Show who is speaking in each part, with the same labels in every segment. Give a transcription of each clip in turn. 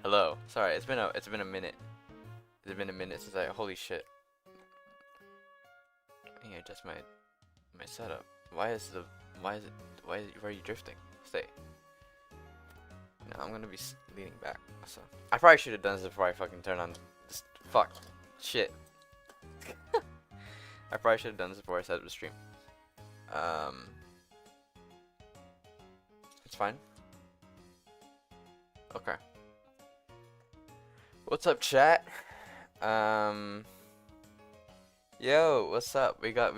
Speaker 1: Hello. Sorry, it's been a minute. It's been a minute since I holy shit. I need to adjust my setup. Why is it why are you drifting? Stay. No, I'm gonna be leaning back. So I probably should have done this before I fucking turn on this fuck shit. I probably should have done this before I set up the stream. Um it's fine. Okay. What's up, chat? Um Yo, what's up? We got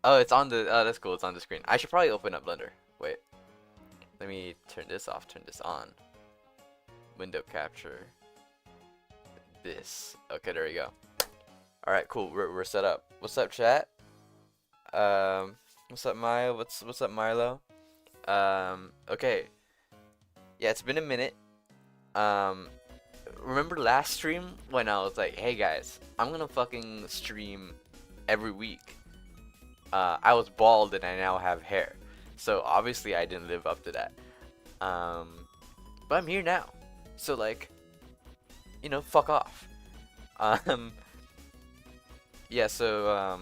Speaker 1: oh, it's on the oh, that's cool. It's on the screen. I should probably open up Blender. Wait. Let me turn this off, turn this on. Window capture. This. Okay, there we go. Alright, cool. We're set up. What's up, chat? What's up, Maya? What's up, Milo? Okay. Yeah, it's been a minute. Um, remember last stream when I was like, hey guys, I'm gonna fucking stream every week. I was bald and I now have hair. So obviously I didn't live up to that. But I'm here now. So like, fuck off. Um, yeah, so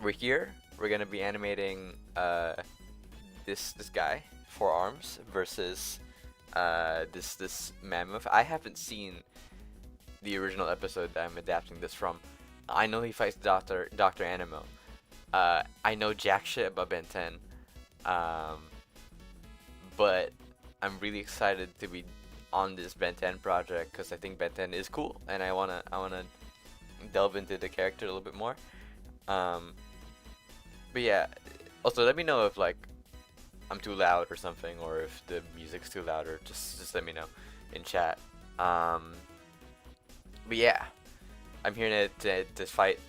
Speaker 1: we're here. We're gonna be animating this guy, 4 arms, versus this mammoth. I haven't seen the original episode that I'm adapting this from. I know he fights Dr. Animo. I know jack shit about Ben 10. But I'm really excited to be on this Ben 10 project because I think Ben 10 is cool and I wanna delve into the character a little bit more. But yeah, also let me know if like I'm too loud or something, or if the music's too loud, or just let me know in chat. But yeah, I'm here to fight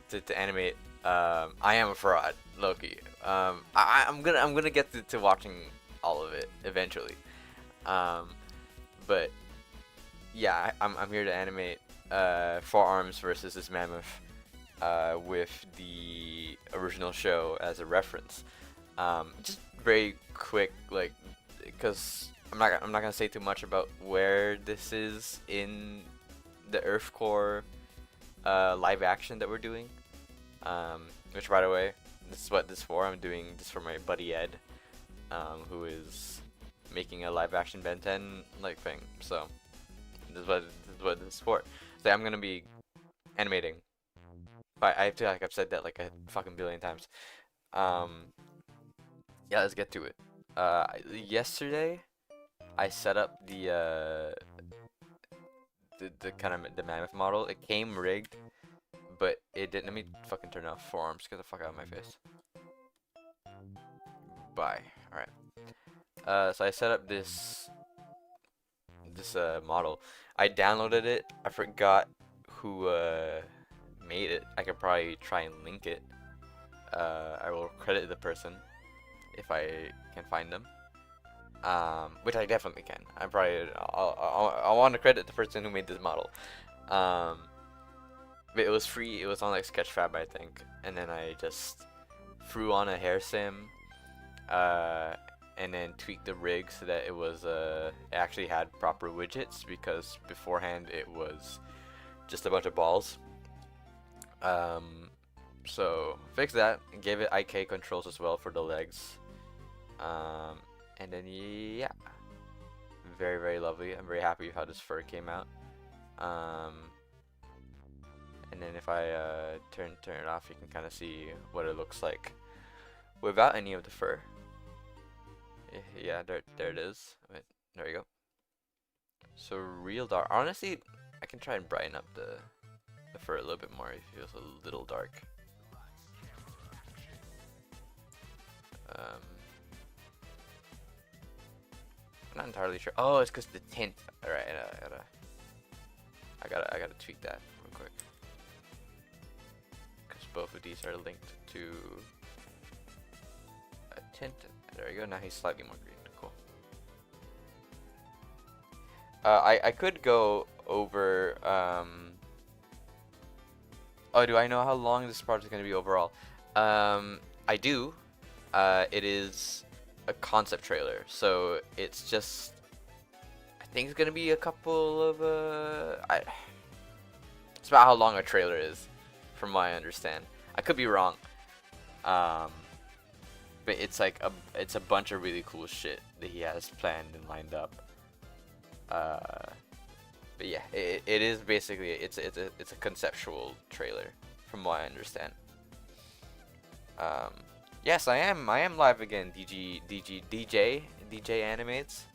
Speaker 1: to animate. I am a fraud, Loki. I'm gonna get to watching all of it eventually. But yeah, I'm here to animate 4 arms versus this mammoth with the original show as a reference. Just very quick, like, because I'm not gonna say too much about where this is in the EarthCore live action that we're doing. Which, by the way, this is what this is for. I'm doing this for my buddy Ed, who is making a live action Ben 10 like thing. So this is what this is for. So I'm gonna be animating. But I feel like I've said that like a fucking billion times. Yeah, let's get to it. Yesterday I set up the kind of the mammoth model. It came rigged, but it didn't. Let me fucking turn off 4 arms. Get the fuck out of my face. Bye. All right. So I set up this model. I downloaded it. I forgot who made it. I could probably try and link it. I will credit the person if I can find them. Which I definitely can. I want to credit the person who made this model. But it was free. It was on like Sketchfab, I think. And then I just threw on a hair sim, and then tweaked the rig so that it actually had proper widgets, because beforehand it was just a bunch of balls. So fixed that and gave it IK controls as well for the legs. And then yeah, very, very lovely. I'm very happy with how this fur came out. And then if I turn it off, you can kind of see what it looks like without any of the fur. Yeah, there it is. Wait, there you go. So real dark. Honestly, I can try and brighten up the fur a little bit more. It feels a little dark. I'm not entirely sure. Oh, it's because the tint. All right, I gotta tweak that real quick, because both of these are linked to a tint. There you go. Now he's slightly more green. Cool. I could go over. Oh, do I know how long this project is gonna be overall? I do. It is a concept trailer, so it's just, I think it's gonna be a couple of it's about how long a trailer is, from what I understand. I could be wrong. Um, but it's a bunch of really cool shit that he has planned and lined up. But yeah, it is basically it's a conceptual trailer, from what I understand. Um, yes, I am live again. DJ animates.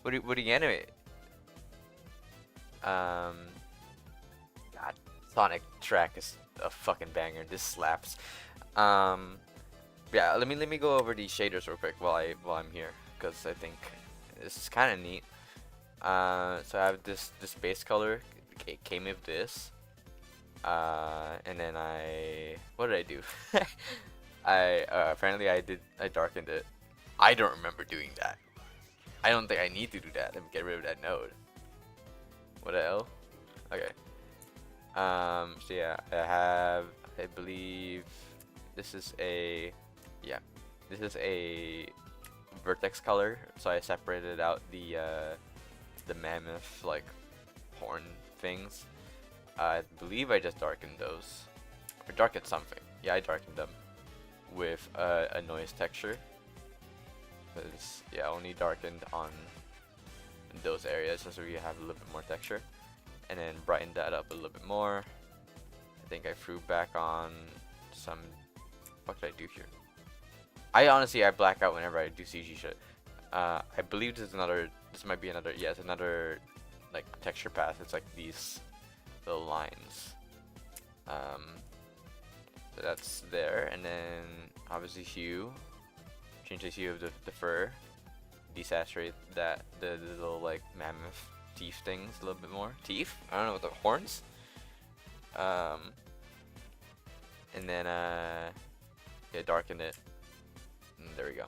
Speaker 1: What do you animate? God, Sonic track is a fucking banger. This slaps. Yeah, let me go over these shaders real quick while I'm here, because I think this is kind of neat. So I have this base color. It came with this. And then what did I do? I apparently I darkened it. I don't remember doing that. I don't think I need to do that. Let me get rid of that node. What the hell? Okay. So yeah, I believe this is a vertex color. So I separated out the mammoth like horn things. I believe I just darkened those, or darkened something. Yeah, I darkened them with a noise texture. Cause yeah, only darkened on those areas, so we have a little bit more texture, and then brightened that up a little bit more. I think I threw back on some. What did I do here? I black out whenever I do CG shit. I believe this is another. This might be another. Yeah, it's another like texture path. It's like these little lines. So that's there, and then obviously hue. Change the hue of the fur. Desaturate the little like mammoth teeth things a little bit more. Teeth? I don't know what the horns. And then yeah, darken it. And there we go.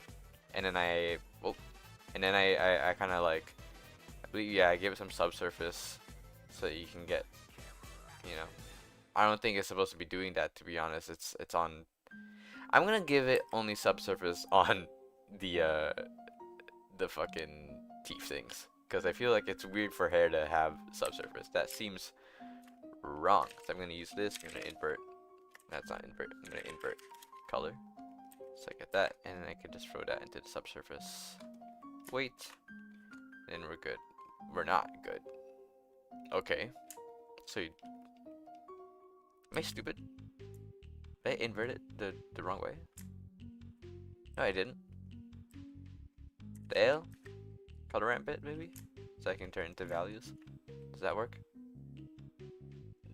Speaker 1: And then I kind of like, I believe, yeah, I gave it some subsurface so that you can get, you know. I don't think it's supposed to be doing that, to be honest. It's on. I'm gonna give it only subsurface on the fucking teeth things, because I feel like it's weird for hair to have subsurface. That seems wrong. So I'm gonna use this. I'm gonna invert. That's not invert. I'm gonna invert color. So I get that, and then I can just throw that into the subsurface. Wait. Then we're good. We're not good. Okay. So you, am I stupid? Did I invert it the wrong way? No, I didn't. The L? Color ramp bit, maybe? So I can turn into values. Does that work?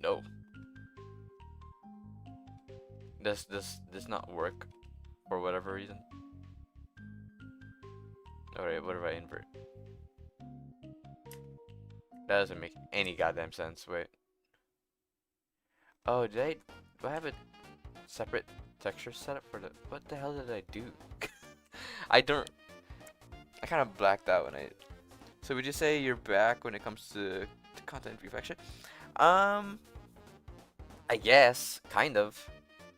Speaker 1: No. Does this not work for whatever reason? Alright, what if I invert? That doesn't make any goddamn sense. Wait. Oh, do I have a separate texture setup for the? What the hell did I do? I kind of blacked out when I. So would you say you're back when it comes to content reflection? I guess kind of.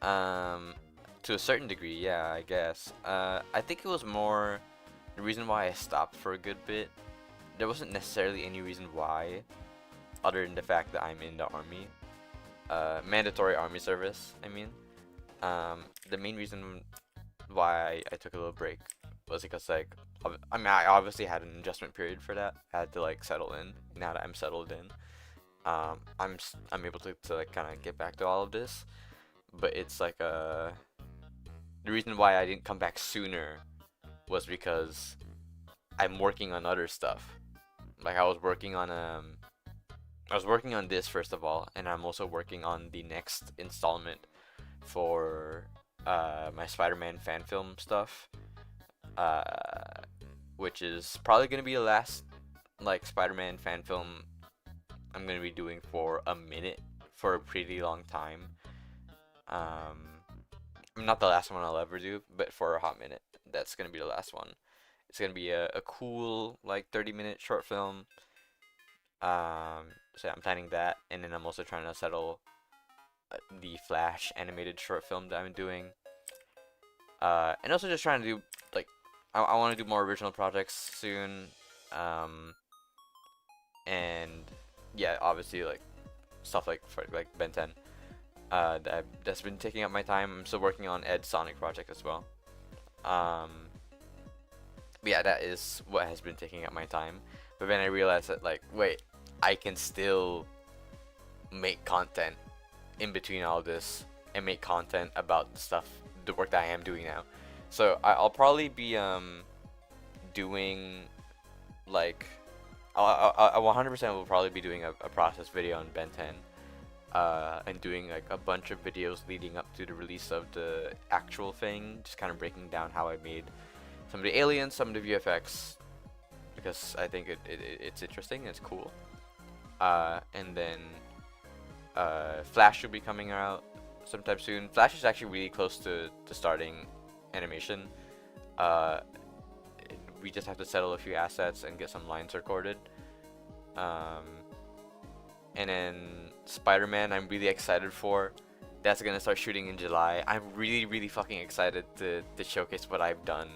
Speaker 1: To a certain degree, yeah, I guess. I think it was more the reason why I stopped for a good bit. There wasn't necessarily any reason why, other than the fact that I'm in the army. Mandatory army service, I mean. The main reason why I took a little break was because, like, I mean, I obviously had an adjustment period for that. I had to, like, settle in. Now that I'm settled in, I'm able to like kind of get back to all of this. But it's like the reason why I didn't come back sooner was because I'm working on other stuff. Like I was working on this first of all, and I'm also working on the next installment for my Spider-Man fan film stuff, which is probably gonna be the last like Spider-Man fan film I'm gonna be doing for a minute, for a pretty long time. Not the last one I'll ever do, but for a hot minute, that's gonna be the last one. It's gonna be a cool like 30-minute short film. So I'm planning that, and then I'm also trying to settle the Flash animated short film that I'm doing. And also just trying to do like I want to do more original projects soon. and yeah, obviously like stuff like Ben 10. That's been taking up my time. I'm still working on Ed's Sonic project as well. Um, but yeah, that is what has been taking up my time. But then I realized that like, wait, I can still make content in between all this and make content about the stuff, the work that I am doing now. So I'll probably be doing like I 100% will probably be doing a process video on Ben 10, and doing like a bunch of videos leading up to the release of the actual thing, just kind of breaking down how I made some of the aliens, some of the VFX, because I think it's interesting, it's cool. And then Flash will be coming out sometime soon. Flash is actually really close to starting animation. Uh, we just have to settle a few assets and get some lines recorded. And then Spider-Man, I'm really excited for. That's gonna start shooting in July. I'm really fucking excited to showcase what I've done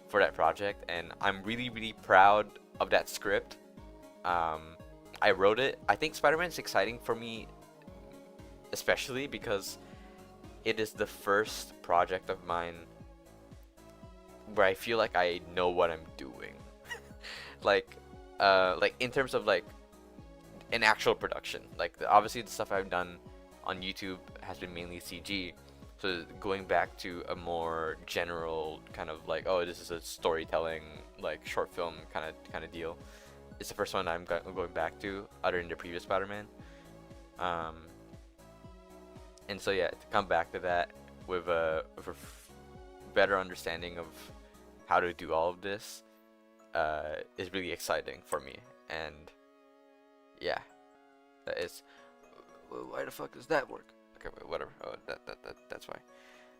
Speaker 1: for that project, and I'm really proud of that script. I wrote it. I think Spider-Man is exciting for me, especially because it is the first project of mine where I feel like I know what I'm doing. like in terms of like an actual production. Like obviously the stuff I've done on YouTube has been mainly CG. So going back to a more general kind of like, oh, this is a storytelling like short film kind of deal. It's the first one I'm going back to, other than the previous Spider-Man. And so yeah, to come back to that with a better understanding of how to do all of this is really exciting for me. And yeah, that is. Why the fuck does that work? Okay, wait, whatever. Oh, that's why.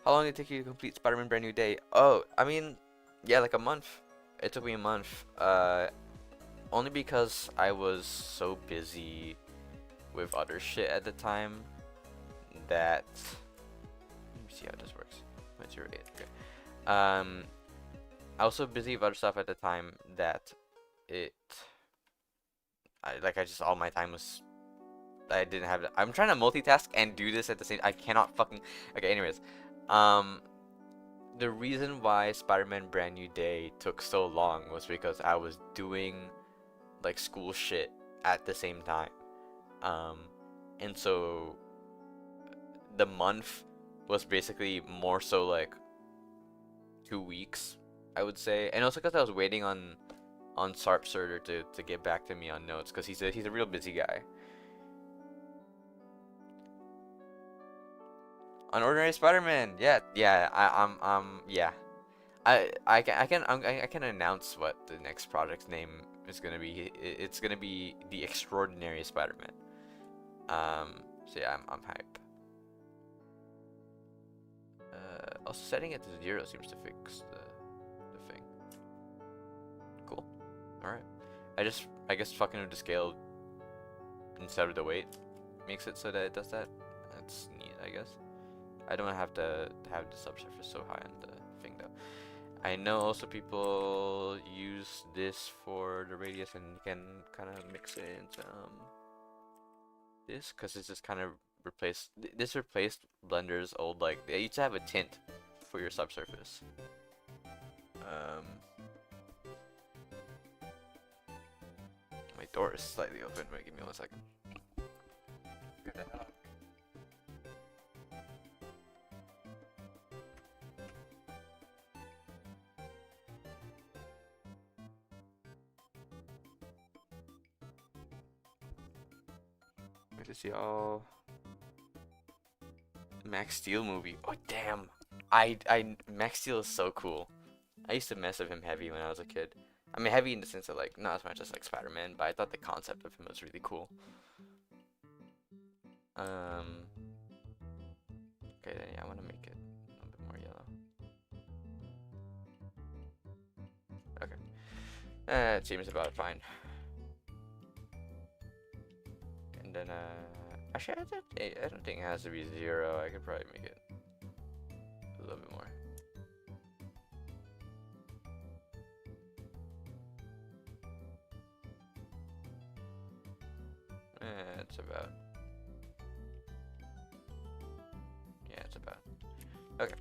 Speaker 1: How long did it take you to complete Spider-Man Brand New Day? Oh, I mean, yeah, like a month. It took me a month. Only because I was so busy with other shit at the time that. Let me see how this works. 0.08. Okay. I was so busy with other stuff at the time that all my time was. I didn't have. I'm trying to multitask and do this at the same. I cannot fucking. Okay. Anyways, the reason why Spider-Man Brand New Day took so long was because I was doing like school shit at the same time, and so the month was basically more so like 2 weeks, I would say, and also because I was waiting on Sarp Surter to get back to me on notes, because he's a real busy guy. On Ordinary Spider-Man, yeah, yeah. I can announce what the next project's name is gonna be. It's gonna be The Extraordinary Spider-Man. So yeah, I'm hype. Also setting it to 0 seems to fix the thing. Cool. All right. I guess fucking with the scale instead of the weight makes it so that it does that. That's neat, I guess. I don't have to have the subsurface so high on the thing though. I know also people use this for the radius and can kind of mix it into this, because it's just kind of replaced. This replaced Blender's old, like, they used to have a tint for your subsurface. My door is slightly open. Wait, give me 1 second. Get the hell out. Wait to see all. Max Steel movie. Oh damn! Max Steel is so cool. I used to mess with him heavy when I was a kid. I mean, heavy in the sense of like not as much as like Spider-Man, but I thought the concept of him was really cool. Okay, then yeah, I want to make it a little bit more yellow. Okay, it seems about fine. And then actually, I don't think it has to be 0. I could probably make it a little bit more. about. Yeah, it's about. Okay.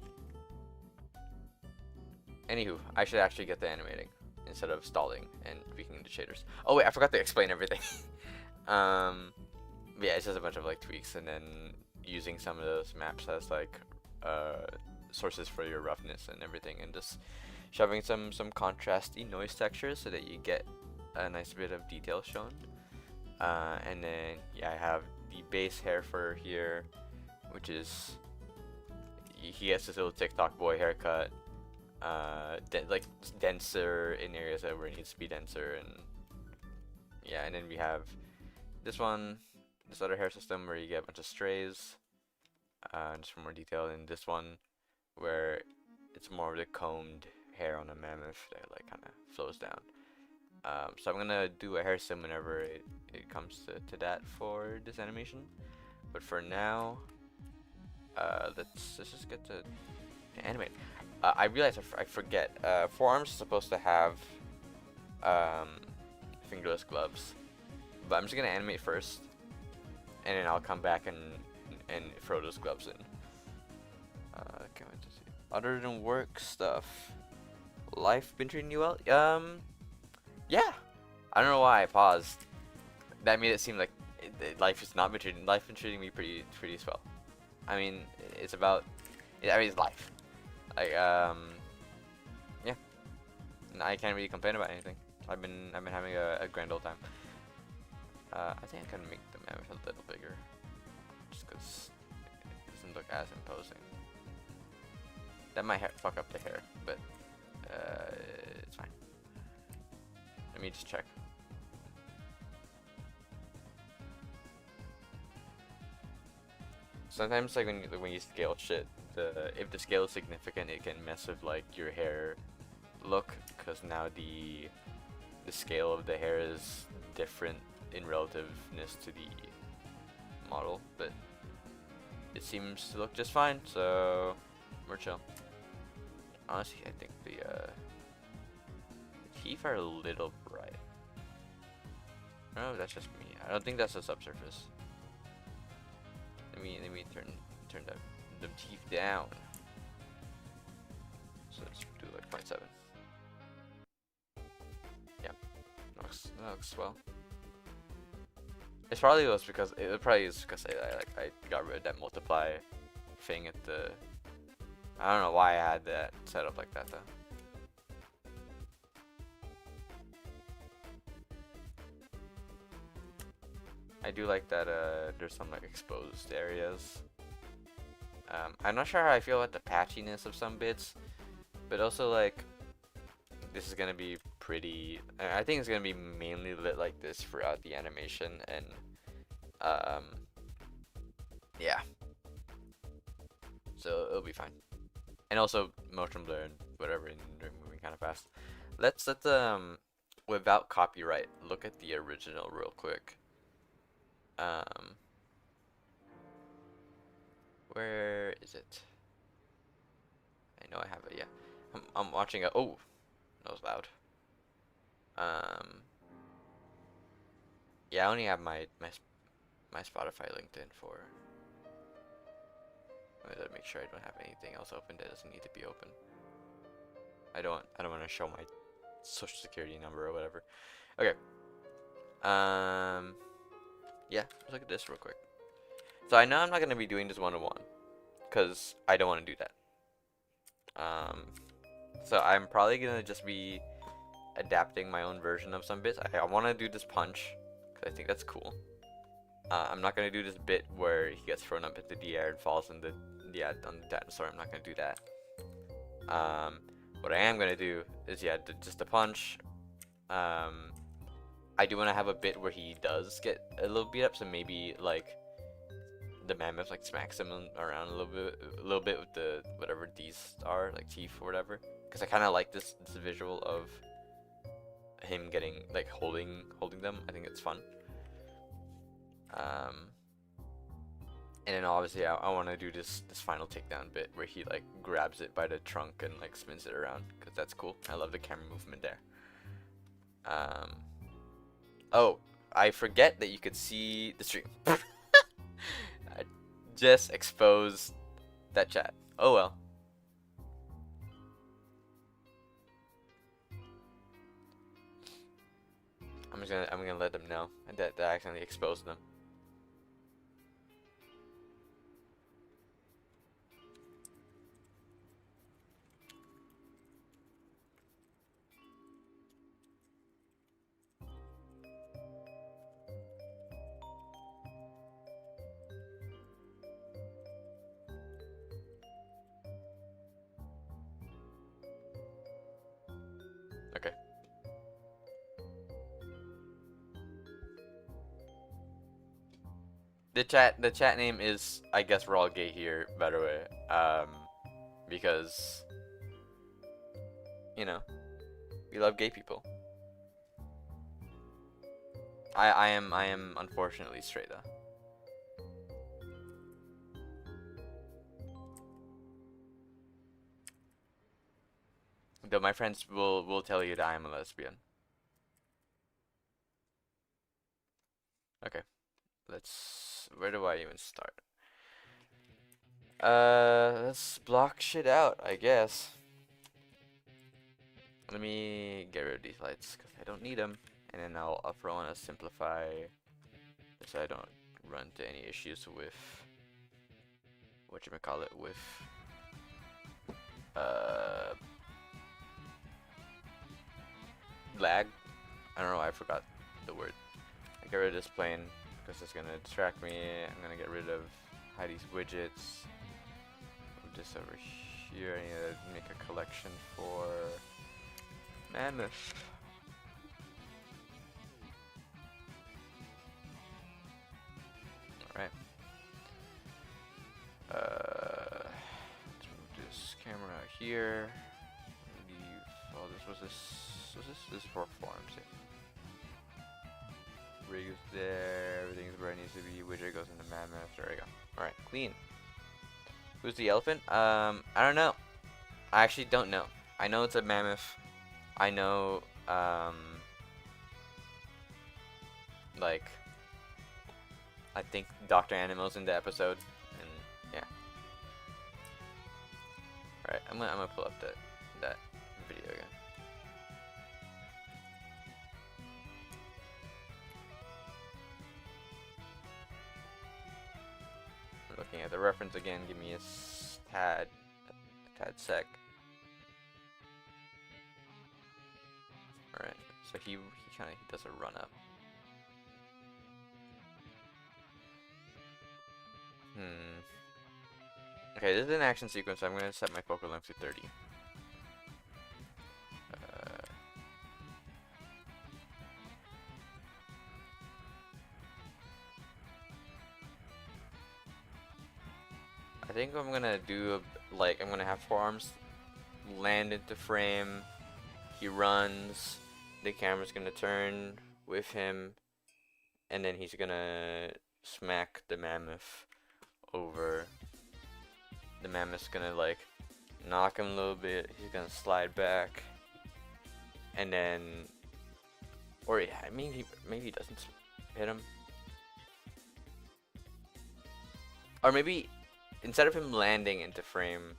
Speaker 1: Anywho, I should actually get the animating instead of stalling and tweaking the shaders. Oh wait, I forgot to explain everything. Yeah, it's just a bunch of like tweaks and then using some of those maps as like sources for your roughness and everything, and just shoving some contrasty noise textures so that you get a nice bit of detail shown. And then yeah, I have the base hair for here, which is he gets this little TikTok boy haircut. Like denser in areas where it needs to be denser, and yeah, and then we have this one, this other hair system where you get a bunch of strays, just for more detail, and this one where it's more of the combed hair on a mammoth that like kind of flows down. So I'm gonna do a hair sim whenever it comes to that for this animation, but for now, let's just get to animate. I realize I forget. Forearms are supposed to have fingerless gloves, but I'm just gonna animate first, and then I'll come back and throw those gloves in. Can't wait to see. Other than work stuff, life been treating you well? Yeah. I don't know why I paused. That made it seem like life is not been treating. Life been treating me pretty swell. I mean, it's about. I mean, it's life. Like yeah. I can't really complain about anything. I've been having a grand old time. I think I can make the mammoth a little bigger, just because it doesn't look as imposing. That might fuck up the hair, but it's fine. Let me just check. Sometimes like when you scale shit, if the scale is significant, it can mess with like your hair look, because now the scale of the hair is different in relativeness to the model, but it seems to look just fine, so we're chill. Honestly, I think the teeth are a little bright. I don't know if that's just me. I don't think that's the subsurface. Let me turn the teeth down. So let's do like 0.7. Yeah, that looks swell. It's probably was because it probably is because I got rid of that multiply thing at the. I don't know why I had that set up like that though. I do like that there's some like exposed areas. I'm not sure how I feel about the patchiness of some bits, but also like this is gonna be pretty. I think it's gonna be mainly lit like this throughout the animation, and yeah, so it'll be fine. And also motion blur and whatever, and they're moving kind of fast. Let's without copyright look at the original real quick. Where is it? I know I have it. Yeah, I'm watching a. Oh, that was loud. Yeah, I only have my Spotify linked in for. I'm gonna make sure I don't have anything else open that doesn't need to be open. I don't want to show my social security number or whatever. Okay. Yeah, let's look at this real quick. So I know I'm not gonna be doing this one-on-one, cause I don't want to do that. So I'm probably gonna just be adapting my own version of some bits. I want to do this punch, cause I think that's cool. I'm not gonna do this bit where he gets thrown up into the air and falls on the dinosaur. I'm not gonna do that. What I am gonna do is just a punch. I do want to have a bit where he does get a little beat up, so maybe like the mammoth like smacks him around a little bit with the whatever these are, like teeth or whatever. Because I kind of like this visual of him getting like holding them. I think it's fun. And then obviously I want to do this final takedown bit where he like grabs it by the trunk and like spins it around, because that's cool. I love the camera movement there. Oh, I forget that you could see the stream. I just exposed that chat. Oh well. I'm gonna let them know that I accidentally exposed them. Okay. The chat name is, I guess we're all gay here, by the way. Because you know, we love gay people. I am unfortunately straight though. Though my friends will tell you that I am a lesbian. Okay. Where do I even start? Let's block shit out, I guess. Let me get rid of these lights because I don't need them, and then I'll throw in a simplify so I don't run into any issues with whatchamacallit, with lag. I don't know, I forgot the word. I get rid of this plane because it's gonna distract me. I'm gonna get rid of hide these widgets. Move this over here. I need to make a collection for Mammoth. Alright. Let's move this camera out here. Leave. Oh, this is for forms. Rig is there. Everything's where it needs to be. Widget goes into Mammoth. There we go. Alright, clean. Who's the elephant? I don't know. I actually don't know. I know it's a mammoth. I know, like, I think Dr. Animal's in the episode, and yeah. Alright, I'm gonna pull up that video again. Looking at the reference again, give me a tad sec. Alright, so he does a run up. Okay, this is an action sequence, so I'm gonna set my focal length to 30. I think I'm gonna do I'm gonna have forearms land into frame. He runs. The camera's gonna turn with him, and then he's gonna smack the mammoth over. The mammoth's gonna like knock him a little bit. He's gonna slide back, and then, or yeah, maybe he doesn't hit him, or maybe instead of him landing into frame,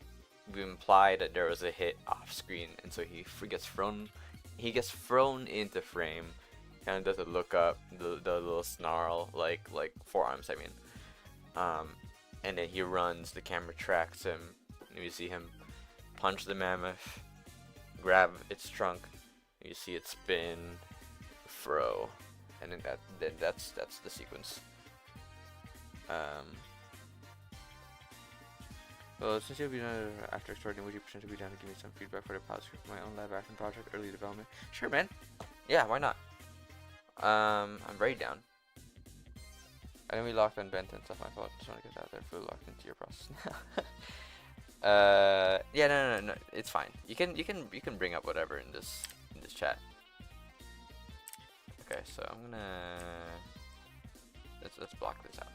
Speaker 1: we imply that there was a hit off screen, and so he gets thrown. He gets thrown into frame. Kind of does a look up, the little snarl, like forearms. I mean, and then he runs. The camera tracks him. And you see him punch the mammoth, grab its trunk. You see it spin, throw, and then that's the sequence. Well, since you'll be done after extraordinary, would you potentially be down to give me some feedback for the pilot script for my own live action project, early development? Sure, man. Yeah, why not? I'm very down. I didn't be locked on Bent and stuff. My fault. Just want to get that out there. Fully locked into your process now. Yeah, no. It's fine. You can bring up whatever in this chat. Okay, so I'm gonna let's block this out.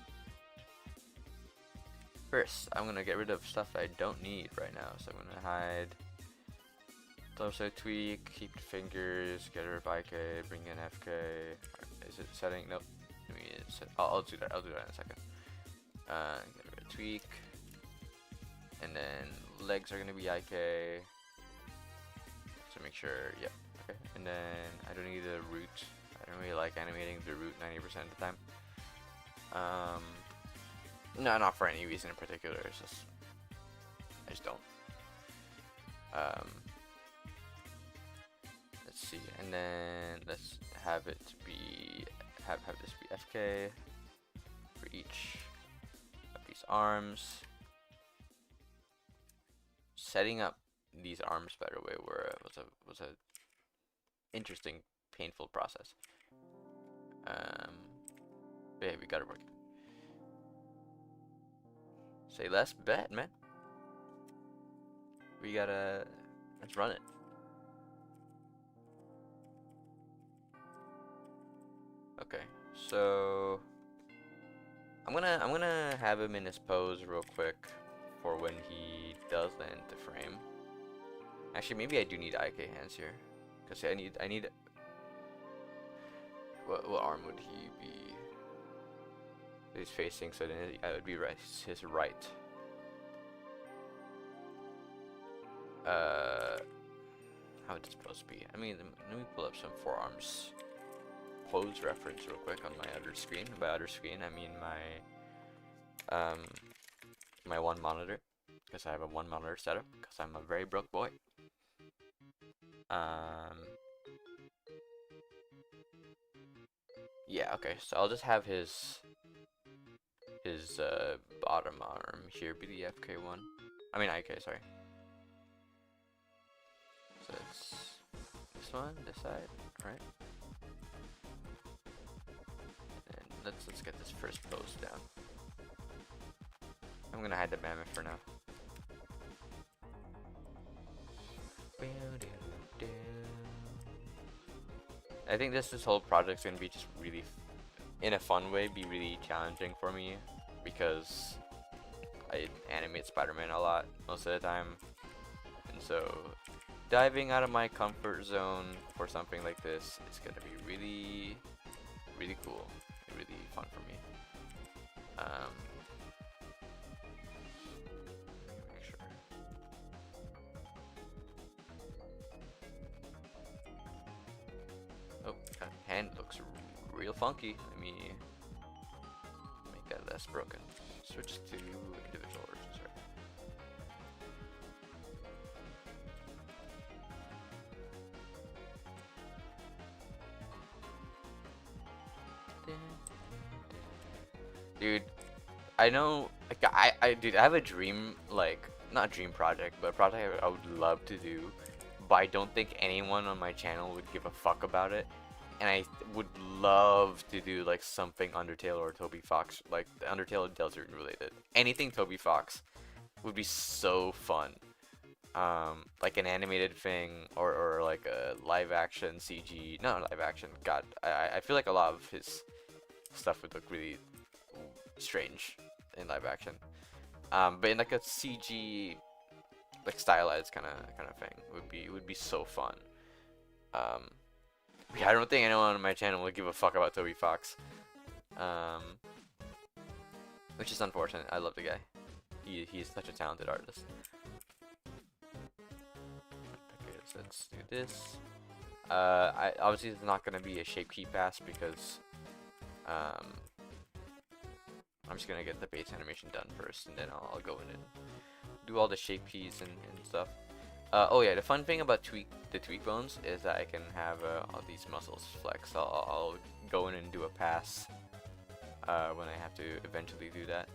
Speaker 1: First, I'm gonna get rid of stuff I don't need right now. So I'm gonna hide torso tweak, keep the fingers, get rid of IK, bring in FK. Alright, is it setting? Nope. Let me set, I'll do that. I'll do that in a second. Get rid of tweak, and then legs are gonna be IK. So make sure. Yep. Okay. And then I don't need the root. I don't really like animating the root 90% of the time. No, not for any reason in particular. It's just I just don't. Let's see, and then let's have it be have this be FK for each of these arms. Setting up these arms better way was a interesting, painful process. But yeah, we got it working. Say less, bet, man. We gotta let's run it. Okay, so I'm gonna have him in his pose real quick for when he does land the frame. Actually, maybe I do need IK hands here, cause I need. What arm would he be? He's facing, so then I would be right, his right. How would this pose be? I mean, let me pull up some forearms pose reference real quick on my other screen. By other screen, I mean my my one monitor, because I have a one monitor setup, because I'm a very broke boy. Yeah, okay, so I'll just have his bottom arm here be the FK one. I mean IK, sorry. So it's this one, this side, right? And let's get this first pose down. I'm gonna hide the mammoth for now. I think this whole project's gonna be just really, in a fun way, be really challenging for me, because I animate Spider-Man a lot most of the time, and so diving out of my comfort zone for something like this is gonna be really, really cool, really fun for me. Make sure. Oh, hand looks real funky. Let me make that less broken. Switch to individual origins, right? Dude, I know, like, dude, I have a dream, like, not dream project, but a project I would love to do, but I don't think anyone on my channel would give a fuck about it. And I would love to do like something Undertale or Toby Fox, like Undertale and Deltarune related. Anything Toby Fox would be so fun. Like an animated thing, or like a live action CG, not live action. God, I feel like a lot of his stuff would look really strange in live action. But in like a CG, like stylized kind of thing would be so fun. Yeah, I don't think anyone on my channel would give a fuck about Toby Fox, which is unfortunate. I love the guy. He is such a talented artist. Okay, so let's do this. Obviously it's not gonna be a shape key pass because I'm just gonna get the base animation done first, and then I'll go in and do all the shape keys and stuff. Oh yeah, the fun thing about the tweak bones is that I can have all these muscles flex. I'll go in and do a pass when I have to eventually do that.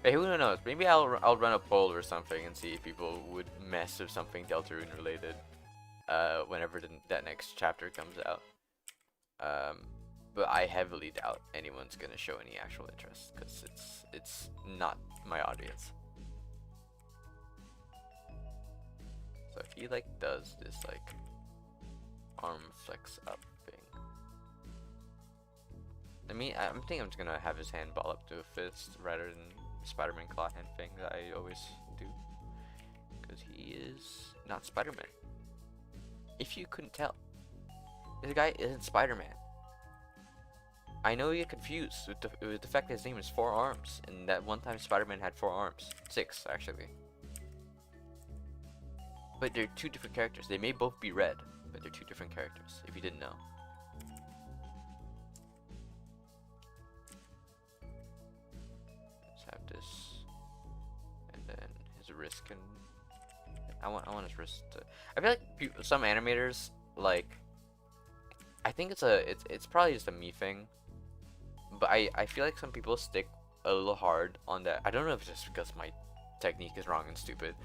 Speaker 1: Hey, who knows? Maybe I'll run a poll or something and see if people would mess with something Deltarune related whenever that next chapter comes out. But I heavily doubt anyone's gonna show any actual interest, because it's not my audience. So if he like does this like arm flex up thing, I'm thinking I'm just gonna have his hand ball up to a fist rather than Spider-Man claw hand thing that I always do, because he is not Spider-Man. If you couldn't tell, this guy isn't Spider-Man. I know you get confused with the fact that his name is Four Arms, and that one time Spider-Man had 4 arms. 6, actually. But they're two different characters. They may both be red, but they're two different characters, if you didn't know. Let's have this, and then his wrist can. I want his wrist to. I feel like some animators like. I think it's probably just a me thing, but I feel like some people stick a little hard on that. I don't know if it's just because my technique is wrong and stupid,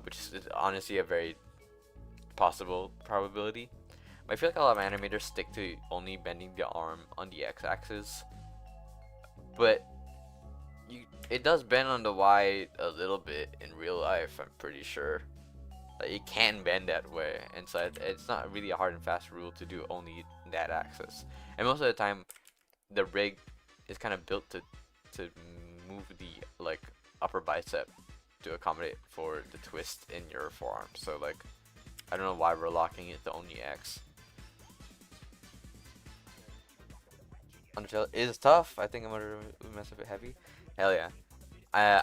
Speaker 1: which is honestly a very possible probability. But I feel like a lot of animators stick to only bending the arm on the x-axis, but it does bend on the y a little bit in real life. I'm pretty sure. Like, it can bend that way, and so it's not really a hard and fast rule to do only that axis. And most of the time, the rig is kind of built to move the like upper bicep to accommodate for the twist in your forearm. So like, I don't know why we're locking it to only X. Undertale is tough. I think I'm gonna mess a bit heavy. Hell yeah. I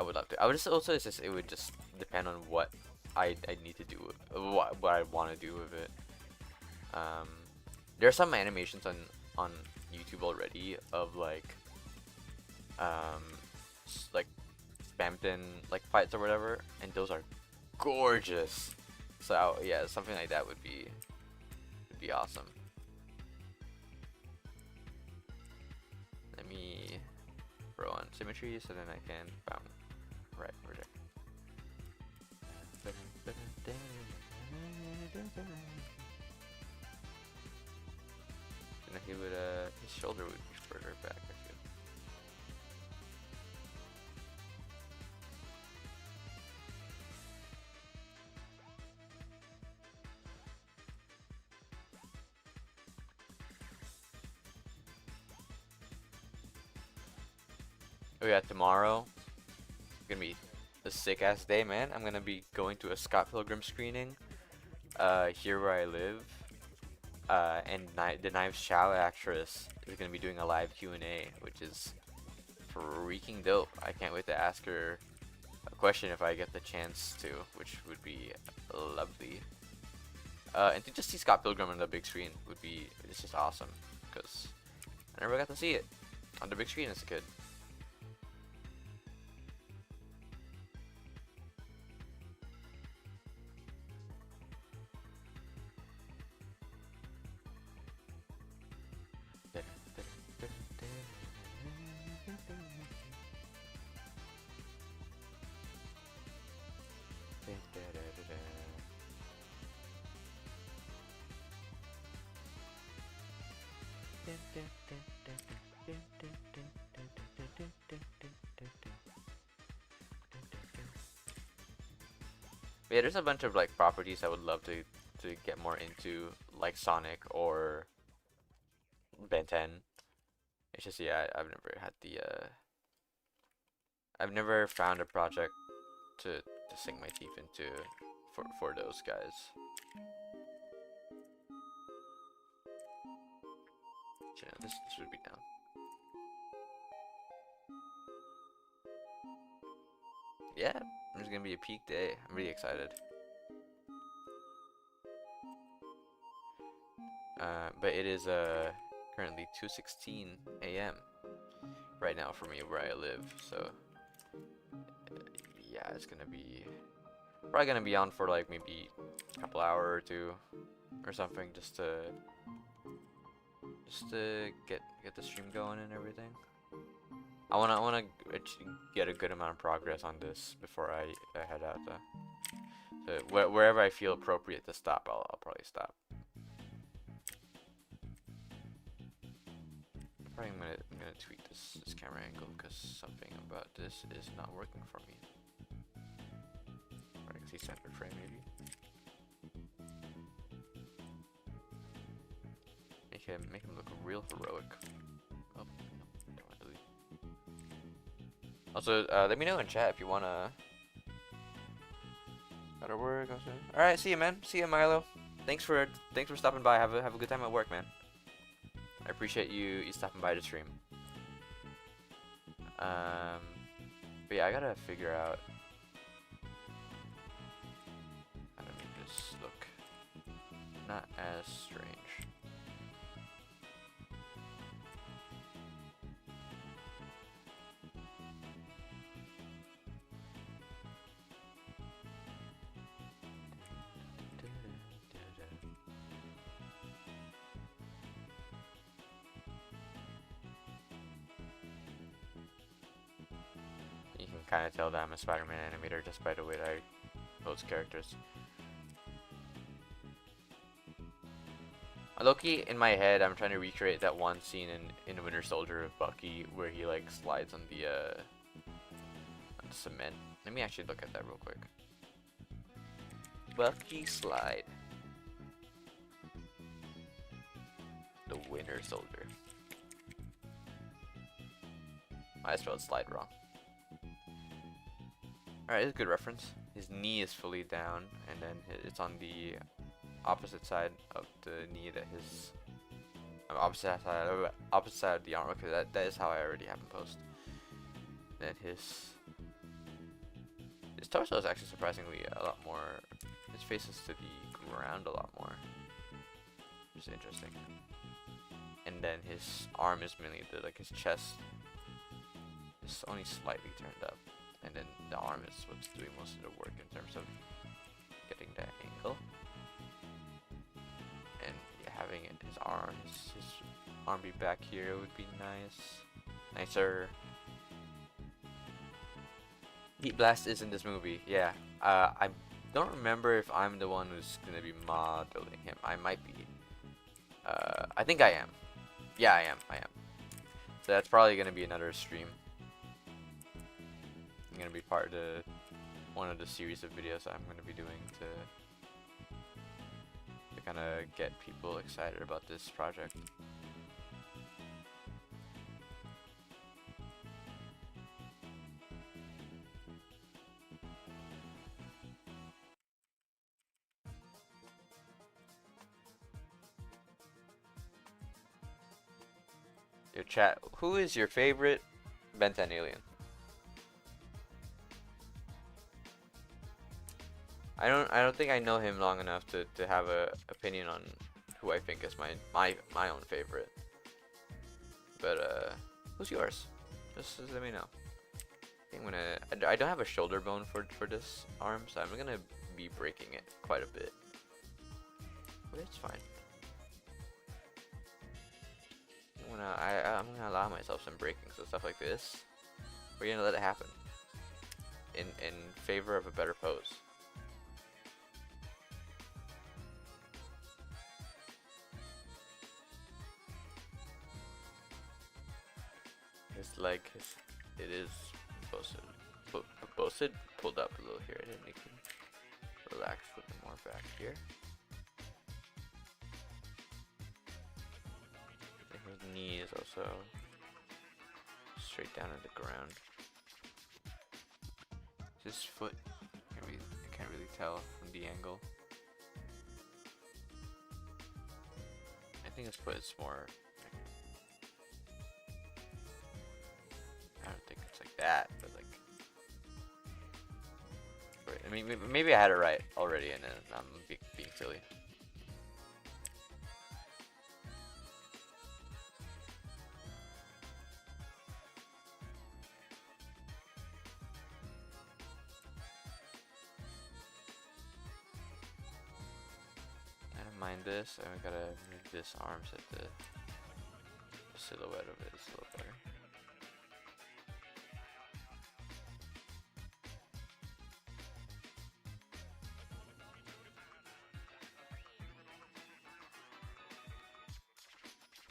Speaker 1: would love to. I would just also it would just depend on what I need to do with what I want to do with it. There are some animations on YouTube already of like Spampton like fights or whatever, and those are gorgeous. So yeah, something like that would be awesome. Let me throw on symmetry so then I can right project. And he would his shoulder would be further back, I feel. Oh yeah, tomorrow gonna be a sick ass day, man. I'm gonna be going to a Scott Pilgrim screening here where I live, and the Knives Chow actress is gonna be doing a live Q&A, which is freaking dope. I can't wait to ask her a question if I get the chance to, which would be lovely. And to just see Scott Pilgrim on the big screen would be just awesome, because I never got to see it on the big screen as a kid. Yeah, there's a bunch of like properties I would love to get more into, like Sonic or Ben 10. It's just yeah, I've never had the I've never found a project to sink my teeth into for those guys. So, yeah, this would be down. Yeah, it's gonna be a peak day. I'm really excited. But it is currently 2:16 a.m. right now for me where I live. So yeah, it's gonna be probably gonna be on for like maybe a couple hour or two or something, just to get the stream going and everything. I wanna get a good amount of progress on this before I head out. So wherever I feel appropriate to stop, I'll probably stop. I'm gonna tweak this camera angle because something about this is not working for me. I can see center frame maybe. Make him look real heroic. Oh, no, don't want to delete. Also, let me know in chat if you wanna Gotta work. All right, see you, man. See you, Milo. Thanks for stopping by. Have a good time at work, man. I appreciate you stopping by to stream. But yeah, I gotta figure out how to make this look not as strange. You can kind of tell that I'm a Spider-Man animator just by the way that I pose characters. Loki, in my head, I'm trying to recreate that one scene in Winter Soldier of Bucky where he like slides on the cement. Let me actually look at that real quick. Bucky slide. The Winter Soldier. I spelled slide wrong. Alright, it's a good reference. His knee is fully down, and then it's on the opposite side of the knee that his opposite side of the arm. Okay, that is how I already have him post. Then his torso is actually surprisingly a lot more. His face is to the ground a lot more. Which is interesting. And then his arm is mainly like his chest is only slightly turned up. And then the arm is what's doing most of the work in terms of getting that angle. And yeah, having his arm be back here would be nicer. Heat Blast is in this movie, yeah. I don't remember if I'm the one who's gonna be modeling him. I might be. I think I am. Yeah, I am. So that's probably gonna be another stream. I'm gonna be part of one of the series of videos I'm gonna be doing to kind of get people excited about this project. Yo, chat, who is your favorite Ben 10 alien? I don't think I know him long enough to have a opinion on who I think is my own favorite. But who's yours? Just let me know. I think I don't have a shoulder bone for this arm, so I'm gonna be breaking it quite a bit. But it's fine. I'm gonna allow myself some breakings and stuff like this. We're gonna let it happen. In favor of a better pose. His leg, it is posted, pulled up a little here. I didn't make him relax, put him more back here. His knee is also straight down to the ground. His foot, I can't really tell from the angle. I think his foot is more. I don't think it's like that, but like. Right. I mean, maybe I had it right already, and then I'm being silly. Mind this, and we gotta make this arm so that the silhouette of it is a little better.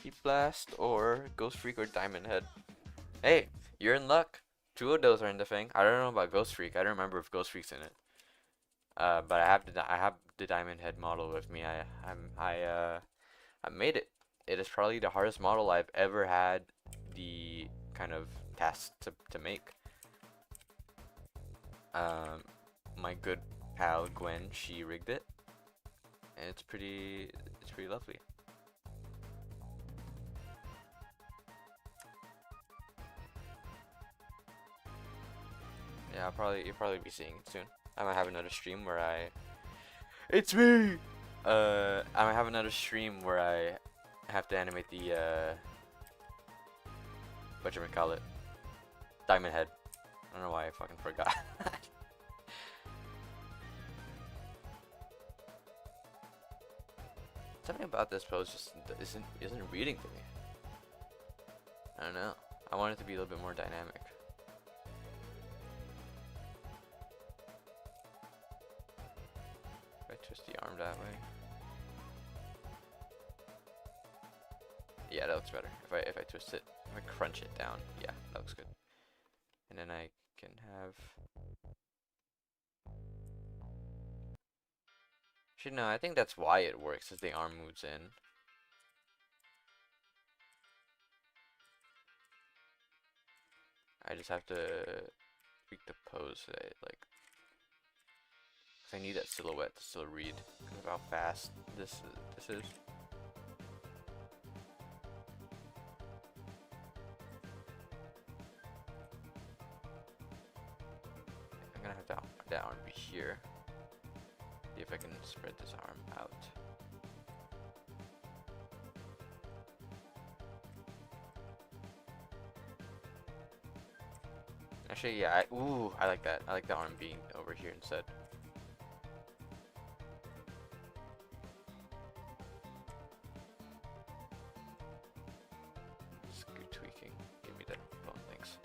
Speaker 1: Heat Blast or Ghost Freak or Diamond Head. Hey, you're in luck. Two of those are in the thing. I don't know about Ghost Freak. I don't remember if Ghost Freak's in it. But I have the Diamond Head model with me. I made it. It is probably the hardest model I've ever had the kind of task to make. My good pal Gwen, she rigged it, and it's pretty lovely. Yeah, you'll probably be seeing it soon. I might have another stream where it's me. I might have another stream where I have to animate the whatchamacallit, Diamond Head. I don't know why I fucking forgot. Something about this pose just isn't reading to me. I don't know. I want it to be a little bit more dynamic. If I twist the arm that way. Yeah, that looks better. If I twist it, if I crunch it down, yeah, that looks good. And then I can have. Actually, no, I think that's why it works, as the arm moves in. I just have to tweak the pose that I like. Cause I need that silhouette to still read because of how fast this is. I'm gonna have that arm be here. See if I can spread this arm out. Actually, yeah. I like that. I like the arm being over here instead. Scoot tweaking. Give me that bone, thanks.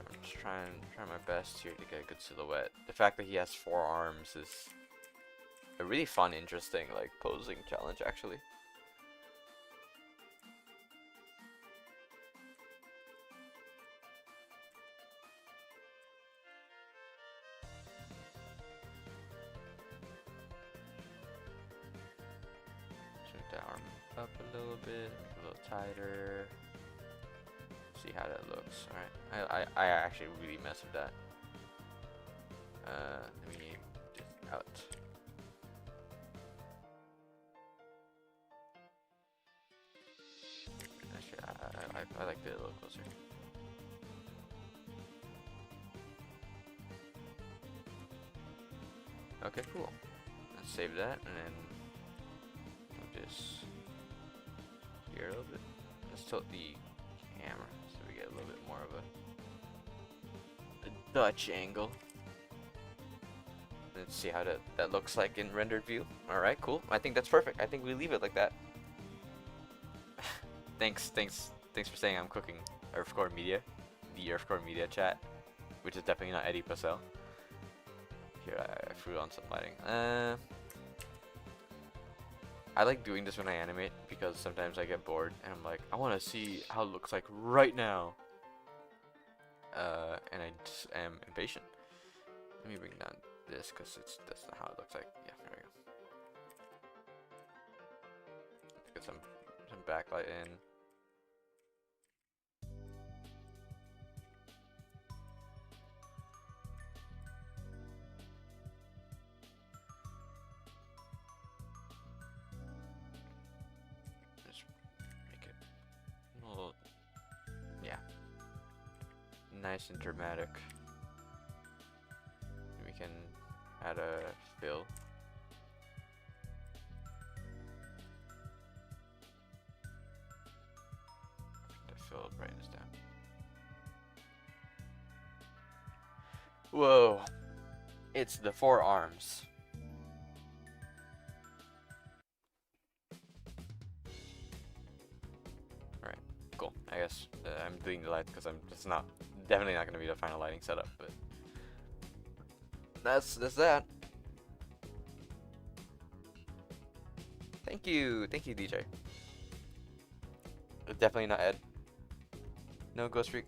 Speaker 1: I'm just trying my best here to get a good silhouette. The fact that he has 4 arms is a really fun, interesting, like, posing challenge, actually. The arm up a little bit, a little tighter. See how that looks. Alright, I actually really messed with that. Let me get it out. Actually, I like it a little closer. Okay, cool. Let's save that and then this here a little bit. Let's tilt the camera so we get a little bit more of a Dutch angle. Let's see how that looks like in rendered view. Alright, cool. I think that's perfect. I think we leave it like that. Thanks for saying I'm cooking EarthCore Media. The EarthCore Media chat. Which is definitely not Eddie Purcell. Here, I threw on some lighting. I like doing this when I animate because sometimes I get bored and I'm like, I want to see how it looks like right now. And I just am impatient. Let me bring down this because that's not how it looks like. Yeah, there we go. Let's get some backlight in. Nice and dramatic. We can add a fill. The fill brightness down. Whoa! It's the 4 arms. Alright, cool. I guess I'm doing the light because it's not. Definitely not gonna be the final lighting setup, but that's that. Thank you, DJ. Definitely not Ed. No Ghost Freak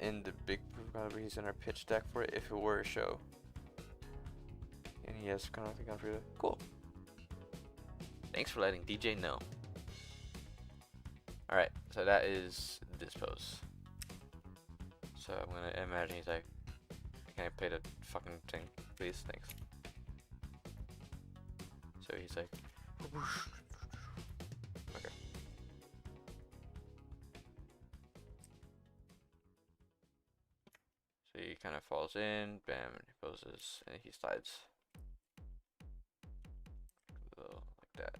Speaker 1: in the big probably he's in our pitch deck for it if it were a show. And he has kind of gone through that. Cool. Thanks for letting DJ know. Alright, so that is this pose. So I'm gonna imagine he's like, can I play the fucking thing, please? Thanks. So he's like, whoosh. Okay. So he kind of falls in, bam, and he poses, and he slides. Like that.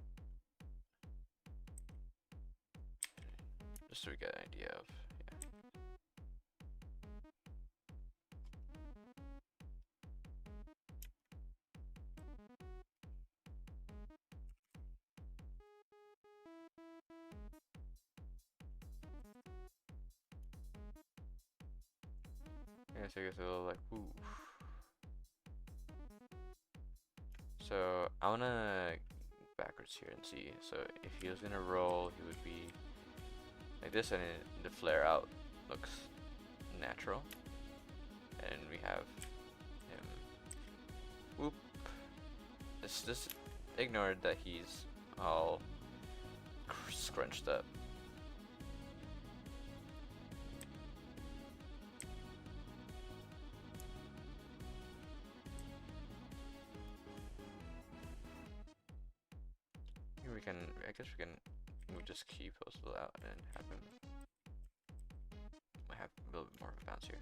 Speaker 1: Just so we get an idea of, yeah, so it's a little like, ooh. So I wanna backwards here and see. So if he was gonna roll, he would be like this, and the flare out looks natural. And we have him. Whoop. This ignored that he's all scrunched up. Here we can, I guess we can move this key postal out and have him have a little bit more of a bounce here.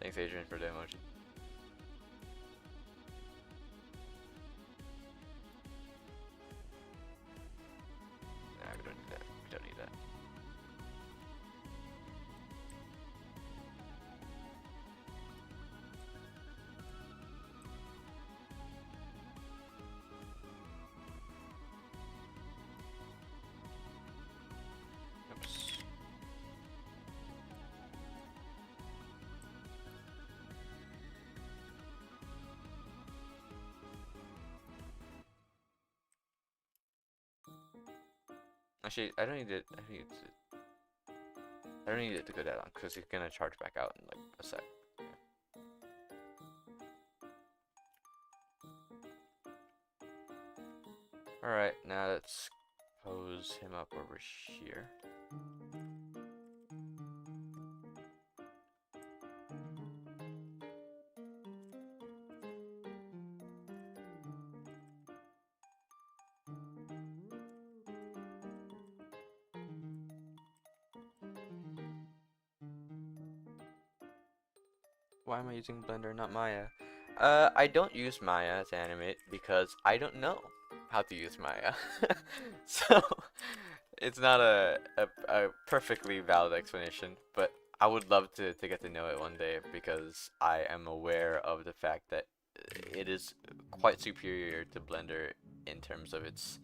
Speaker 1: Thanks, Adrian, for the emoji. Nah, we don't need that. We don't need that. Oops. Actually, I don't need it. I don't need it to go that long because he's gonna charge back out in like a sec. Alright, now let's pose him up over here. Why am I using Blender, not Maya? I don't use Maya to animate because I don't know how to use Maya. So, it's not a perfectly valid explanation, but I would love to get to know it one day because I am aware of the fact that it is quite superior to Blender in terms of its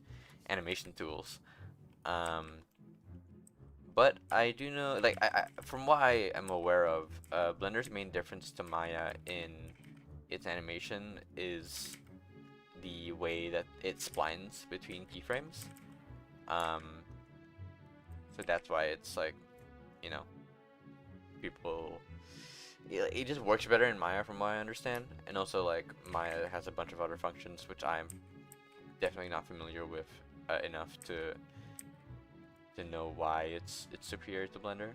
Speaker 1: animation tools. But I do know, like, from what I am aware of, Blender's main difference to Maya in its animation is the way that it splines between keyframes. So that's why it's like, you know, people, it just works better in Maya from what I understand. And also, like, Maya has a bunch of other functions which I'm definitely not familiar with enough to know why it's superior to Blender.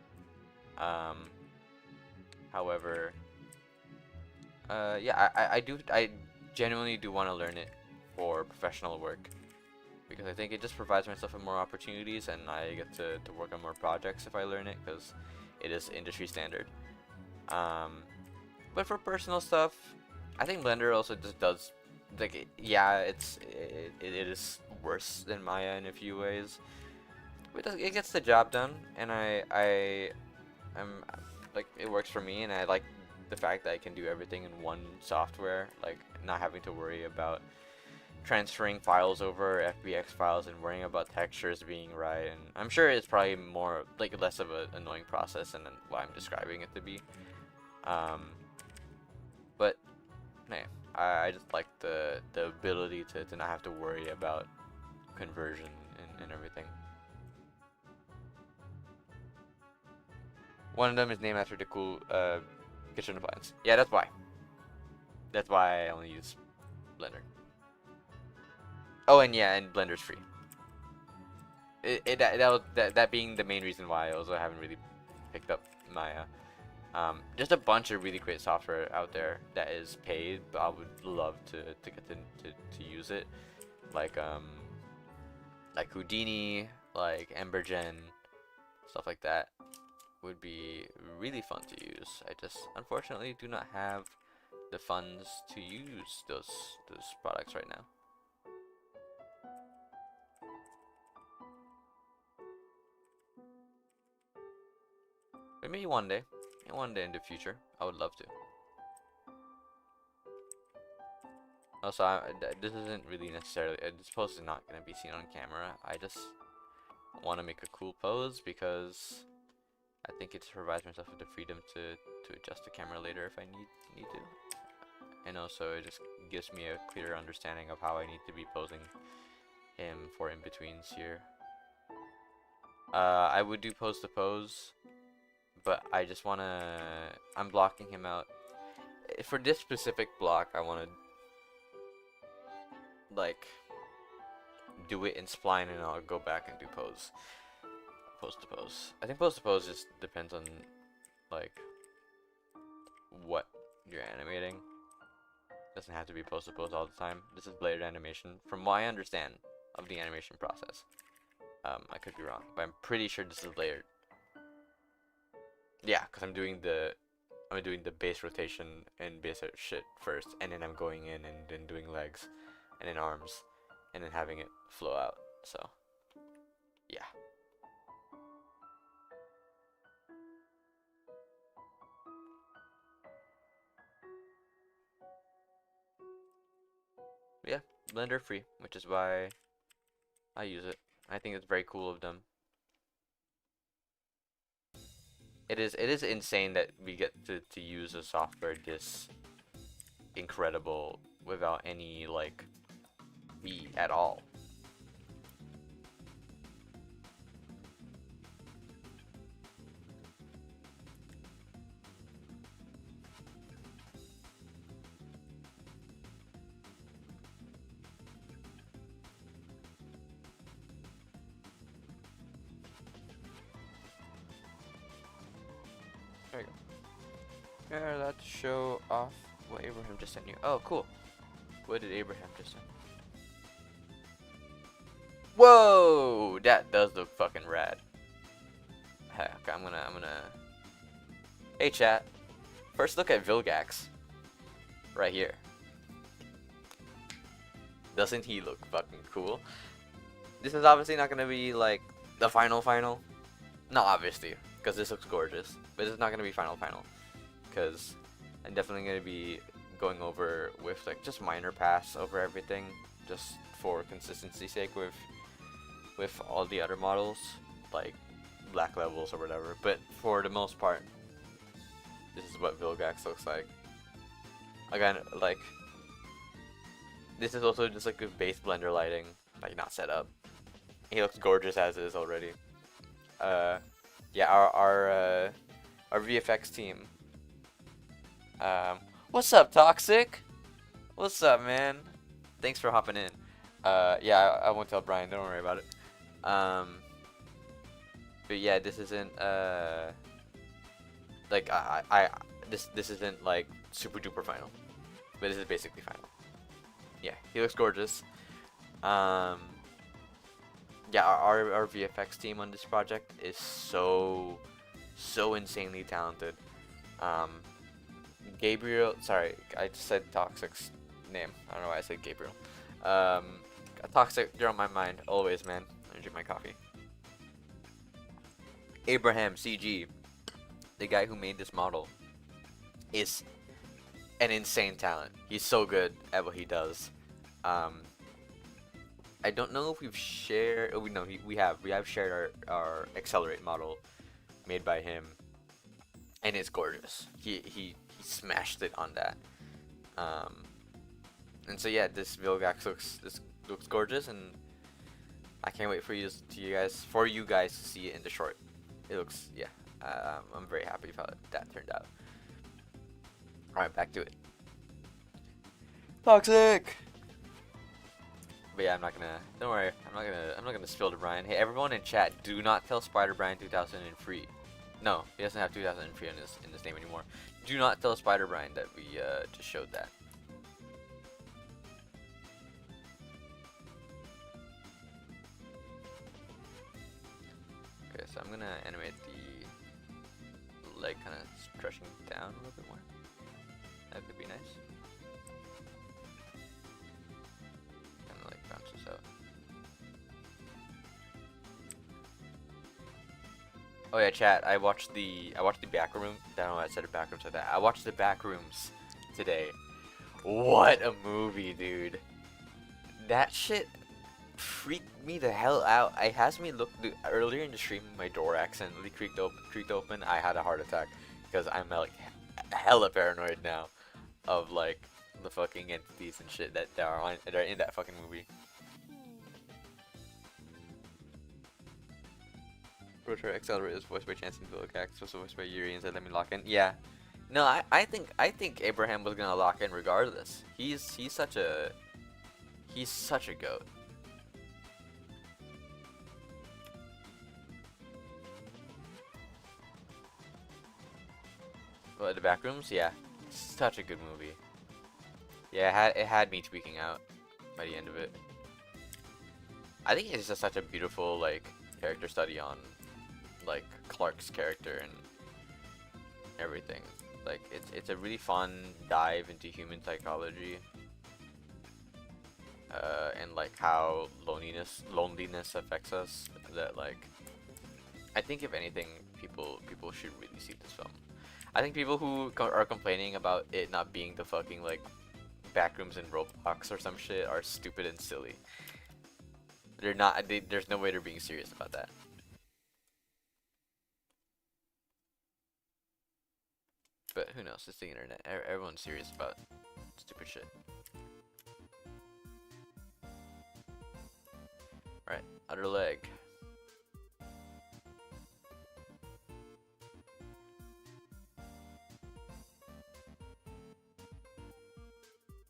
Speaker 1: However, yeah, I genuinely do want to learn it for professional work because I think it just provides myself with more opportunities, and I get to work on more projects if I learn it because it is industry standard. But for personal stuff, I think Blender also just does, like, yeah, it is worse than Maya in a few ways. It gets the job done, and I'm like, it works for me, and I like the fact that I can do everything in one software, like not having to worry about transferring files over FBX files and worrying about textures being right. And I'm sure it's probably more, like, less of an annoying process than what I'm describing it to be. But hey, I just like the ability to not have to worry about conversion and everything. One of them is named after the cool kitchen appliance. Yeah, that's why. That's why I only use Blender. Oh, and yeah, and Blender's free. That being the main reason why I also haven't really picked up Maya. Just a bunch of really great software out there that is paid, but I would love to get to use it, like Houdini, like Embergen, stuff like that would be really fun to use. I just unfortunately do not have the funds to use those products right now. But maybe one day in the future, I would love to. Also, this isn't really necessarily, this pose is not going to be seen on camera. I just want to make a cool pose because I think it provides myself with the freedom to adjust the camera later if I need to. And also it just gives me a clearer understanding of how I need to be posing him for in-betweens here. I would do pose to pose, but I just want to, I'm blocking him out. For this specific block, I want to like do it in spline and I'll go back and do pose to pose. I think pose to pose just depends on like what you're animating. Doesn't have to be pose to pose all the time. This is layered animation from what I understand of the animation process. I could be wrong, but I'm pretty sure this is layered. Yeah, because I'm doing the base rotation and base shit first, and then I'm going in and then doing legs and then arms and then having it flow out. So yeah. Yeah, Blender free, which is why I use it. I think it's very cool of them. It is insane that we get to use a software this incredible without any like fee at all. There you go. Yeah, let's show off what Abraham just sent you. Oh, cool. What did Abraham just send? Whoa! That does look fucking rad. Heck, I'm gonna. Hey chat. First look at Vilgax. Right here. Doesn't he look fucking cool? This is obviously not gonna be like the final. Not obviously, because this looks gorgeous. But it's not gonna be final, because I'm definitely gonna be going over with like just minor paths over everything, just for consistency's sake with all the other models, like black levels or whatever. But for the most part, this is what Vilgax looks like. Again, like this is also just like with base Blender lighting, like not set up. He looks gorgeous as is already. Yeah, our VFX team. What's up, Toxic? What's up, man? Thanks for hopping in. Yeah, I won't tell Brian. Don't worry about it. But yeah, this isn't like this isn't like super duper final, but this is basically final. Yeah, he looks gorgeous. Yeah, our VFX team on this project is so insanely talented. Gabriel, sorry, I just said Toxic's name. I don't know why I said Gabriel. Toxic, you're on my mind always, man. Let me drink my coffee. Abraham CG, the guy who made this model, is an insane talent. He's so good at what he does. I don't know if we've shared. Oh, no, we have shared our Accelerate model made by him, and it's gorgeous. He smashed it on that. And so yeah, this Vilgax looks gorgeous, and I can't wait for you guys to see it in the short. It looks, yeah. I'm very happy with how that turned out. All right, back to it. Toxic. But yeah, I'm not gonna. Don't worry. I'm not gonna spill to Brian. Hey, everyone in chat, do not tell Spider Brian 2000 and free. No, he doesn't have 2000 and free in his name anymore. Do not tell Spider Brian that we just showed that. Okay, so I'm gonna animate the leg kind of stretching down a little bit more. That could be nice. Kind of like bounces out. Oh yeah, chat. I watched the back room. I don't know why I said it back rooms like that. I watched the back rooms today. What a movie, dude. That shit freaked me the hell out. It has me look earlier in the stream. My door accidentally creaked open. I had a heart attack because I'm like hella paranoid now of like the fucking entities and shit that are in that fucking movie. Rotor accelerator is voiced by Chancellor Vilgax, was voiced by Yuri, and said let me lock in. Yeah. No, I think Abraham was gonna lock in regardless. He's such a goat. But the Backrooms, yeah, such a good movie. Yeah, it had me tweaking out by the end of it. I think it's just such a beautiful like character study on like Clark's character and everything. Like it's a really fun dive into human psychology. And like how loneliness affects us. That like, I think if anything, people should really see this film. I think people who are complaining about it not being the fucking like backrooms in Roblox or some shit are stupid and silly. They're not. There's no way they're being serious about that. But who knows? It's the internet. Everyone's serious about stupid shit. Right, other leg.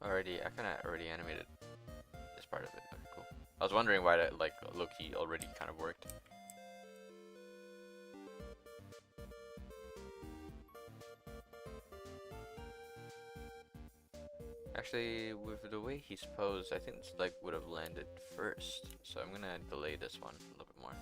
Speaker 1: I kinda already animated this part of it. Okay, cool. I was wondering why that like low-key already kind of worked. Actually, with the way he's posed, I think this leg would have landed first. So I'm gonna delay this one a little bit more.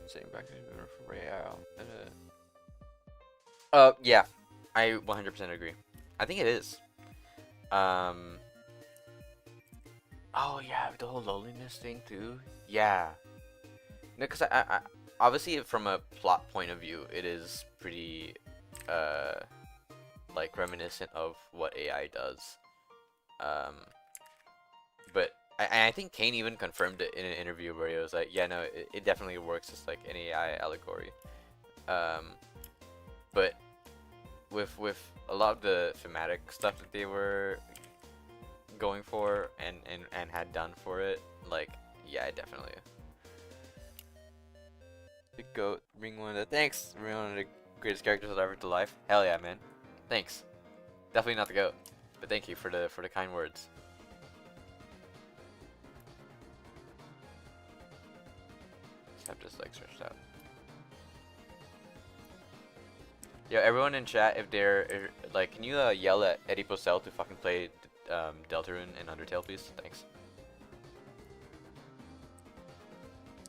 Speaker 1: Sitting back for Royale. Yeah, I 100% agree. I think it is. Oh yeah, the whole loneliness thing too. Yeah. No, because I obviously from a plot point of view, it is pretty like reminiscent of what AI does. But I think Kane even confirmed it in an interview where he was like, yeah, no, it definitely works as like an AI allegory. But with a lot of the thematic stuff that they were going for and had done for it, like, yeah, definitely. The GOAT, bring one of the thanks, bring one of the greatest characters ever to life. Hell yeah, man. Thanks. Definitely not the GOAT, but thank you for the kind words. Have this like stretched out. Yo, everyone in chat, if they're like, can you yell at Eddie Postel to fucking play Deltarune in Undertale, please? Thanks.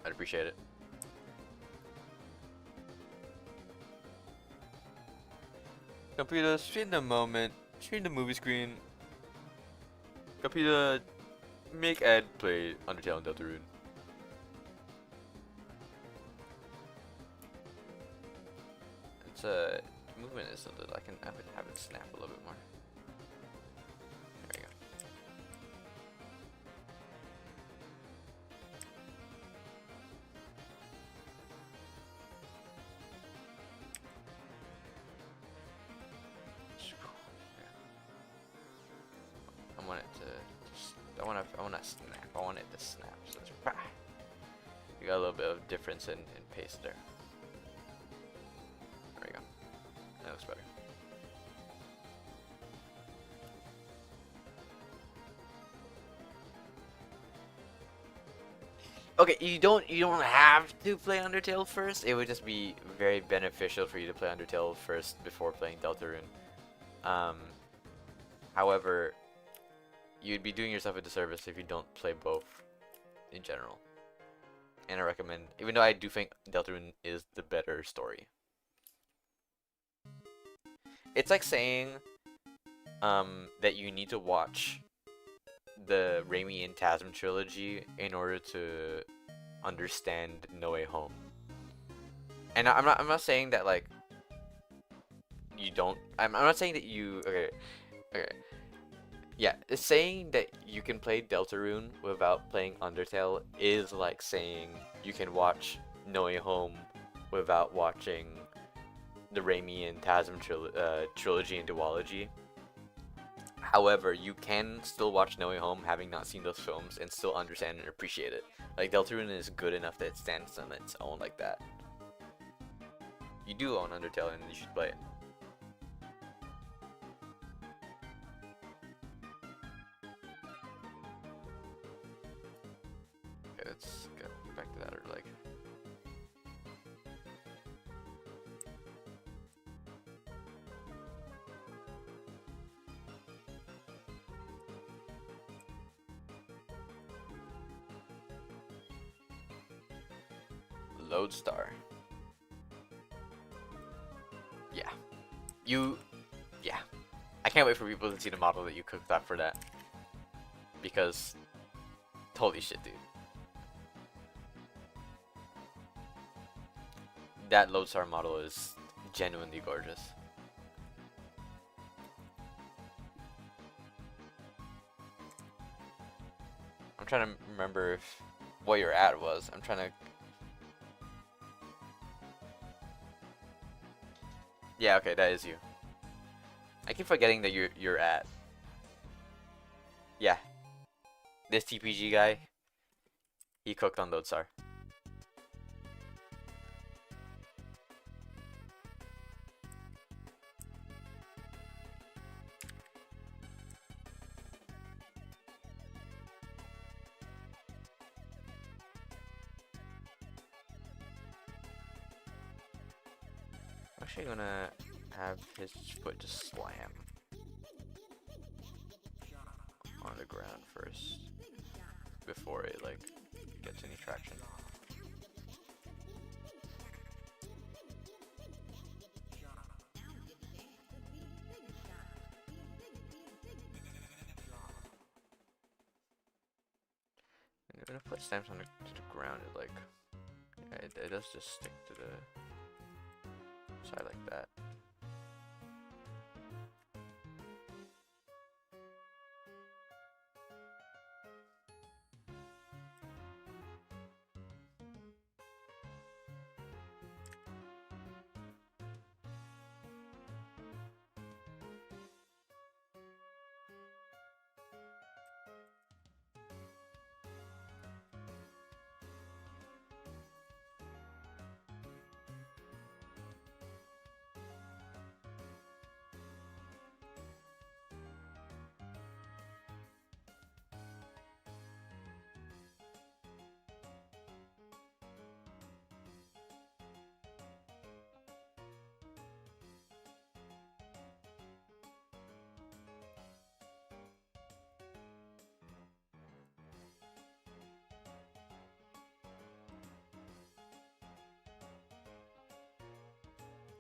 Speaker 1: I'd appreciate it. Computer, stream the moment. Stream the movie screen. Computer, make Ed play Undertale and Deltarune. It's movement is so that I can have it snap a little bit more. There you go. I want it to. I want to snap. I want it to snap. So it's, you got a little bit of difference in pace there. There we go. That looks better. Okay, you don't have to play Undertale first. It would just be very beneficial for you to play Undertale first before playing Deltarune. However, you'd be doing yourself a disservice if you don't play both in general. And I recommend, even though I do think Deltarune is the better story. It's like saying that you need to watch the Raimi and Tasm trilogy in order to understand No Way Home. And I'm not saying that like you don't. I'm not saying that you. Okay. Yeah, it's saying that you can play Deltarune without playing Undertale is like saying you can watch No Way Home without watching the Raimi and Tasm trilogy and duology. However, you can still watch No Way Home having not seen those films and still understand and appreciate it. Like, Deltarune is good enough that it stands on its own like that. You do own Undertale and you should play it. Okay, let's go back to that other leg. Lodestar. Yeah. Yeah. I can't wait for people to see the model that you cooked up for that. Because, holy shit, dude. That Lodestar model is genuinely gorgeous. I'm trying to remember if what your ad was. I'm trying to. Yeah, okay, that is you. I keep forgetting that you're at. Yeah. This TPG guy, he cooked on Lodestar. I'm actually gonna have his foot just slam on the ground first before it like gets any traction. And when a foot stamps on to the ground, it like it does just stick to the side like that.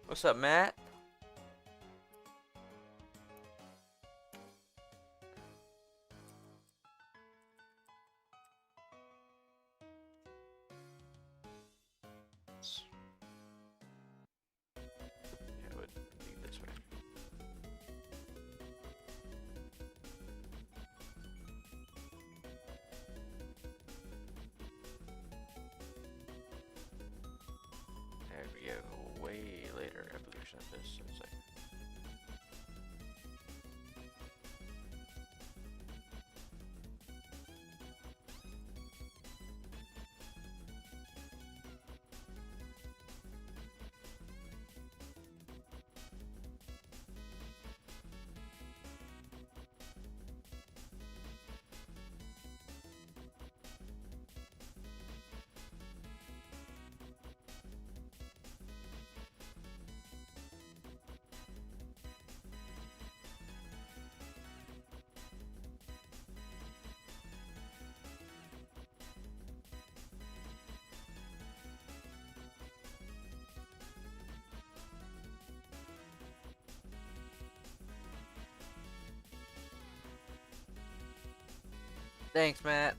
Speaker 1: What's up, Matt? Yeah, it would be Thanks, Matt.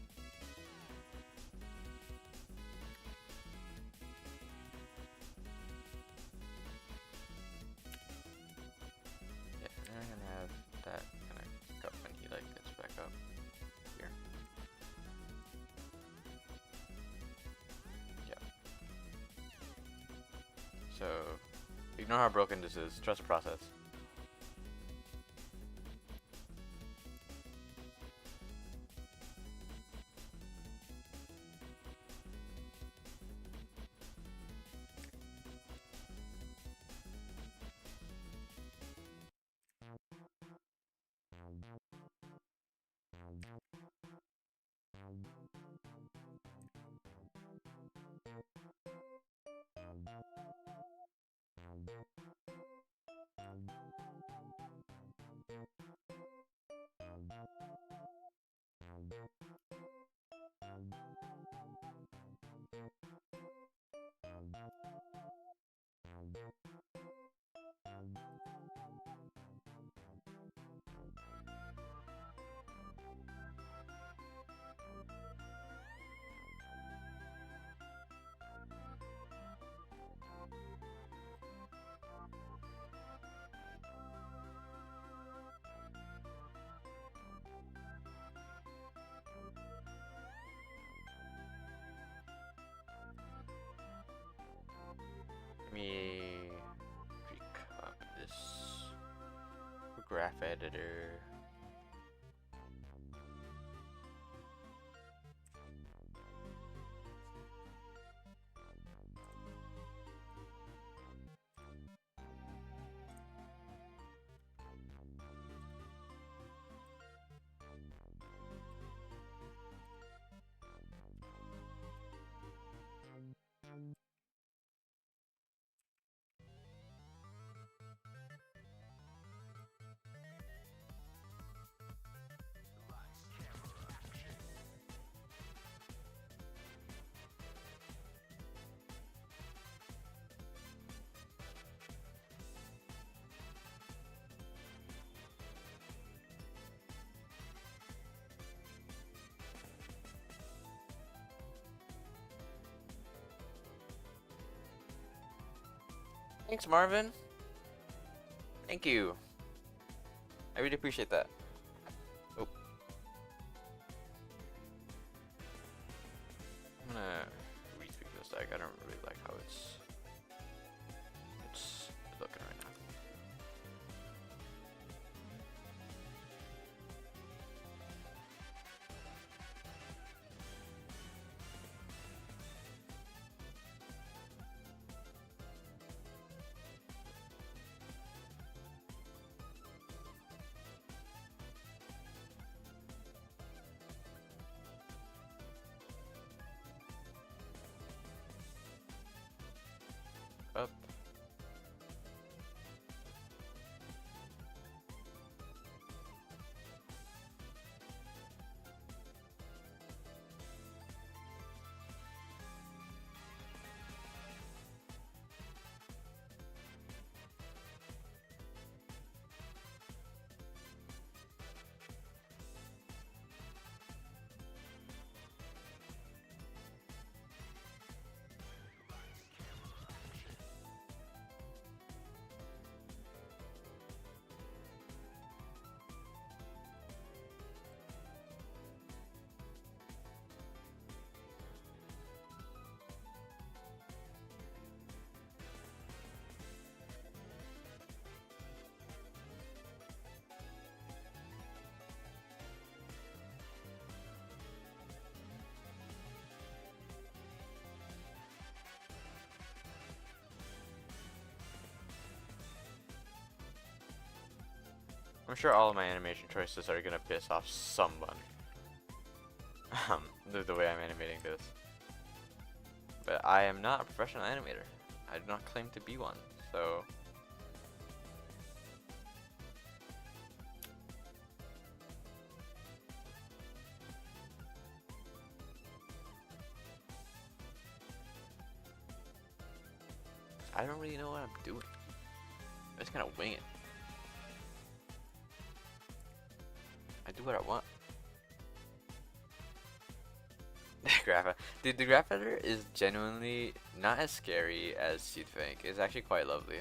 Speaker 1: Yeah, and I'm gonna have that kind of cup when he like gets back up here. Yeah. So ignore how broken this is. Trust the process. Let me recop this graph editor. Thanks, Marvin. Thank you. I really appreciate that. Oh. I'm gonna retweak this deck. I don't really like how it's looking right now. Up. I'm sure all of my animation choices are gonna piss off someone. The way I'm animating this. But I am not a professional animator. I do not claim to be one, so... I don't really know what I'm doing. I'm just gonna wing it. I do what I want. graph. Dude, the graph editor is genuinely not as scary as you'd think. It's actually quite lovely.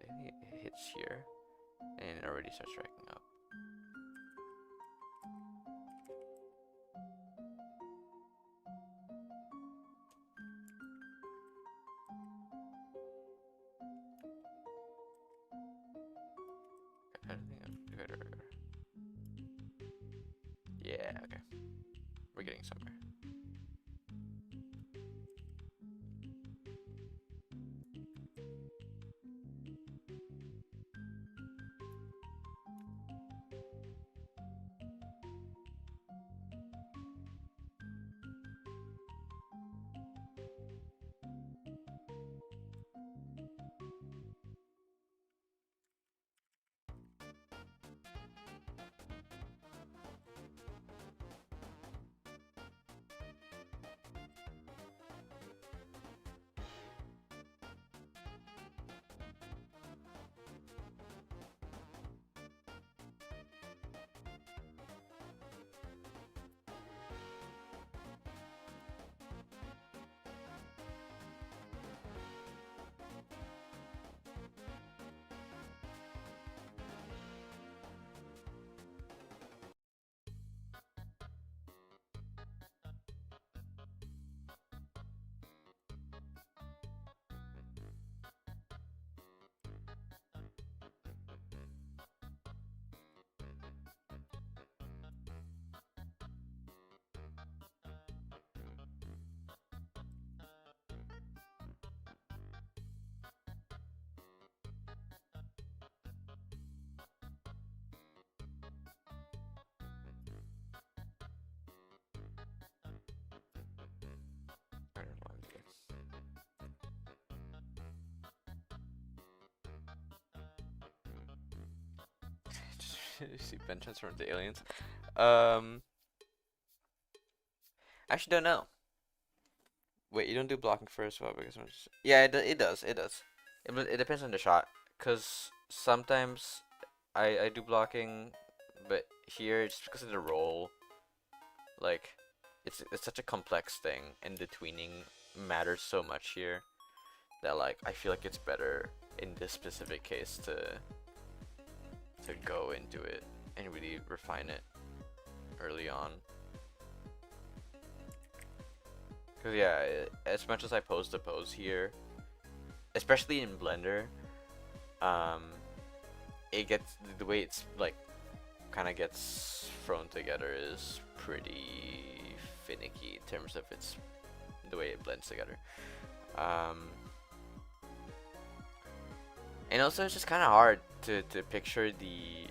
Speaker 1: I think it hits here, and it already starts racking up. I don't think I'm good. Yeah, okay. We're getting somewhere. I don't know. See Ben transform into aliens. Actually don't know. Wait, you don't do blocking first, well, because yeah, it does. It depends on the shot, cause sometimes I do blocking, but here just because of the roll, like it's such a complex thing, and the tweening matters so much here that like I feel like it's better in this specific case to go into it and really refine it early on. Cause yeah, as much as I pose the pose here, especially in Blender, it gets the way it's like kind of gets thrown together is pretty finicky in terms of its the way it blends together. And also it's just kind of hard to picture the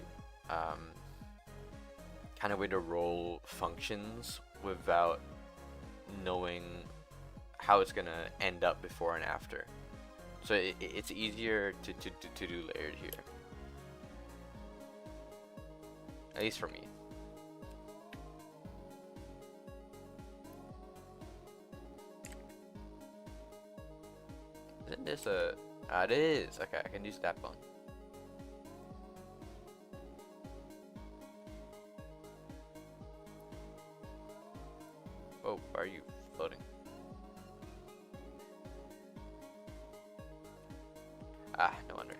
Speaker 1: kind of way the roll functions without knowing how it's gonna end up before and after. So it's easier to do layered here. At least for me. Isn't this a... it is! Okay, I can use that one. Oh, why are you floating? Ah, no wonder.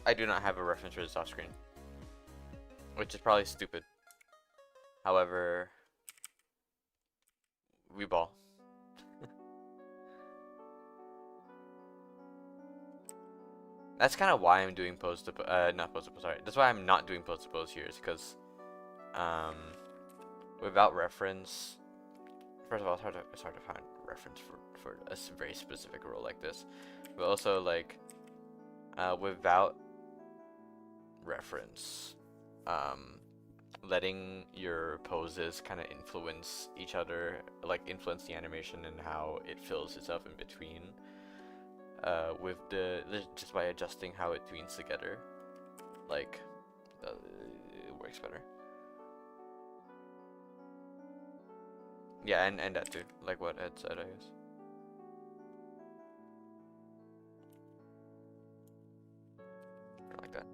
Speaker 1: I do not have a reference for this off screen, which is probably stupid. However, we ball. That's kind of why I'm doing pose to not pose to pose. Sorry, that's why I'm not doing pose to pose here, is because without reference, first of all, it's hard to find reference for a very specific role like this, but also like without reference, letting your poses kind of influence each other, like influence the animation and how it fills itself in between. With just by adjusting how it tweens together, like it works better. Yeah, and that too, like what Ed said, I guess. Like that.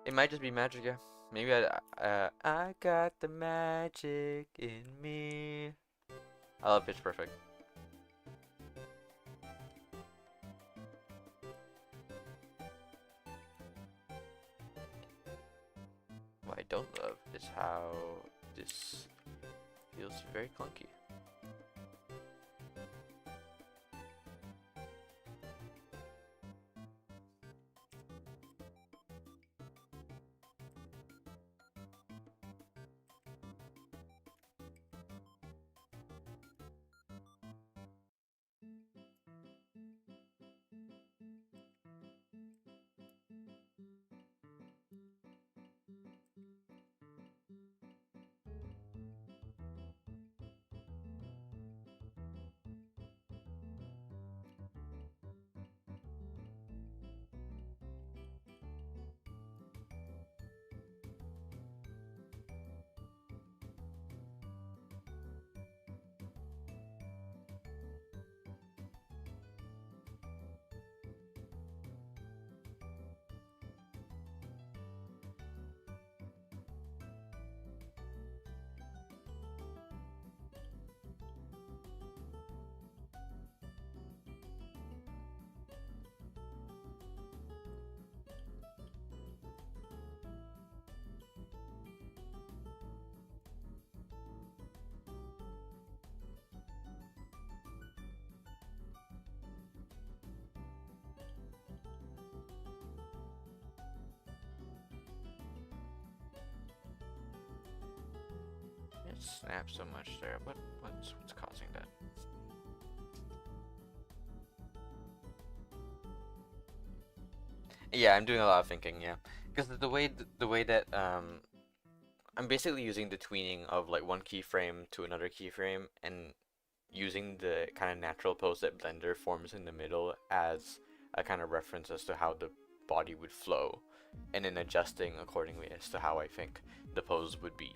Speaker 1: It might just be magic, yeah. Maybe I got the magic in me. I love Pitch Perfect. What I don't love is how this feels very clunky. It snaps so much there. What's causing that? Yeah, I'm doing a lot of thinking. Yeah, because the way that I'm basically using the tweening of like one keyframe to another keyframe and using the kind of natural pose that Blender forms in the middle as a kind of reference as to how the body would flow, and then adjusting accordingly as to how I think the pose would be.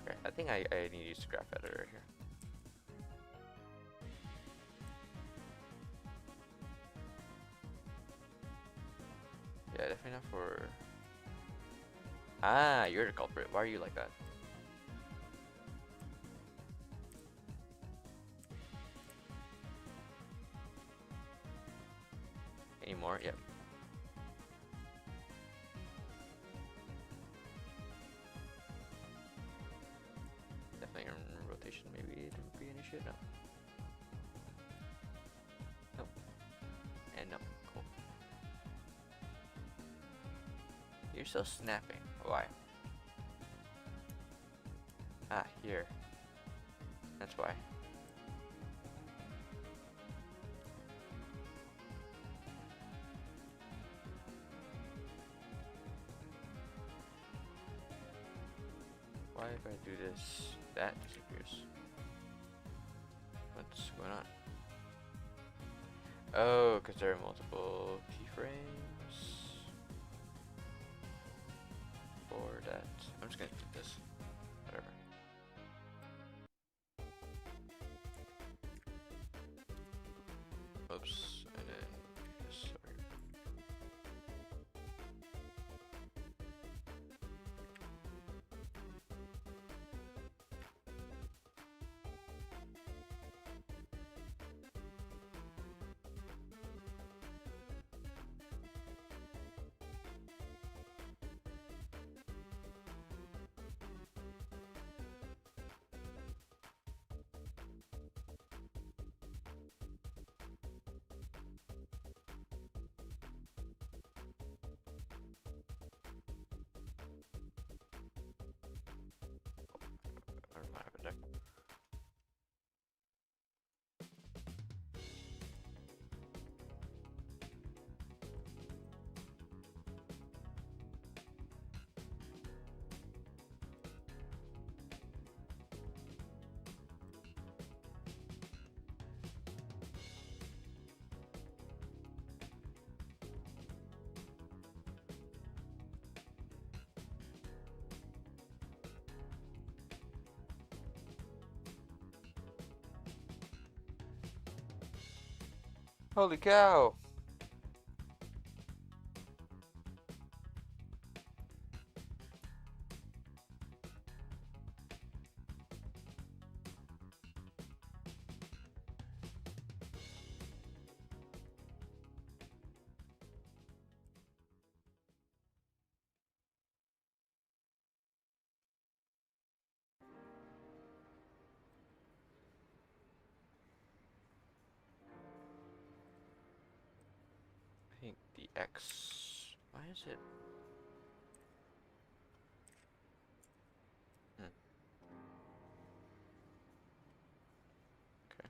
Speaker 1: Okay, I think I need to use the graph editor here. Yeah, definitely not for... Ah, you're the culprit. Why are you like that? Any more? Yep. Definitely in rotation. Maybe it didn't be any shit. No. Nope. And no. Cool. You're still snapping. Why? Ah, here. That's why. if I do this, that disappears. What's going on? Oh, because there are multiple keyframes for that. I'm just gonna do this. Whatever. Oops, and then this over here. Or my deck. Holy cow! I think the X. Why is it? Hmm. Okay.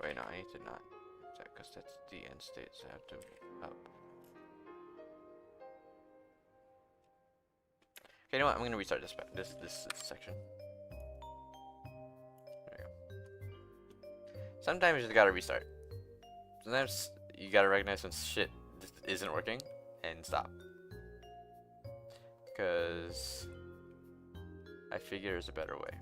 Speaker 1: Wait, no, I need to not. Because that's the end state, so I have to up. Okay, you know what? I'm gonna restart this section. There we go. Sometimes you just gotta restart. Sometimes you gotta recognize when shit isn't working and stop. Because I figure there's a better way.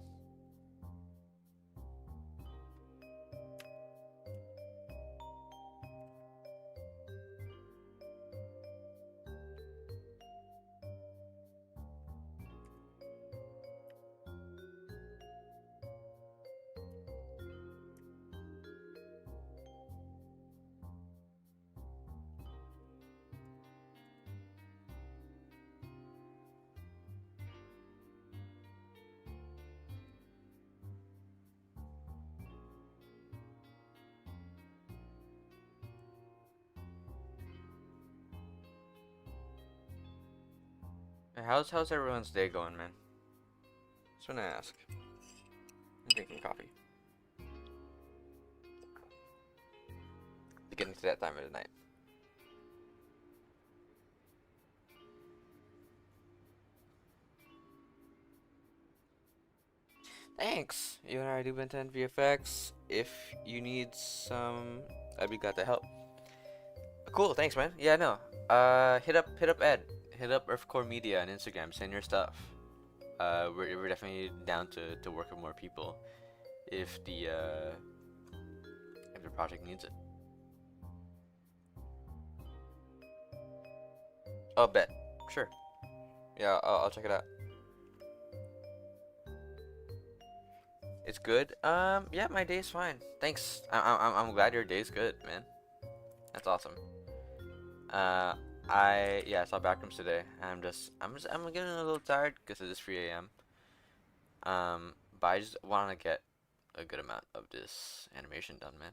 Speaker 1: How's everyone's day going, man? Just wanna ask. I'm drinking coffee. It's getting to that time of the night. Thanks! You and I do Benten VFX. If you need some, I'd be glad to help. Cool, thanks, man. Yeah, no. Hit up Ed. Hit up EarthCore Media on Instagram. Send your stuff. We're definitely down to work with more people if the project needs it. Oh, bet. Sure. Yeah, I'll check it out. It's good. Yeah, my day's fine. Thanks. I'm glad your day's good, man. That's awesome. Uh, I saw Backrooms today. I'm getting a little tired because it is 3 a.m. But I just want to get a good amount of this animation done, man.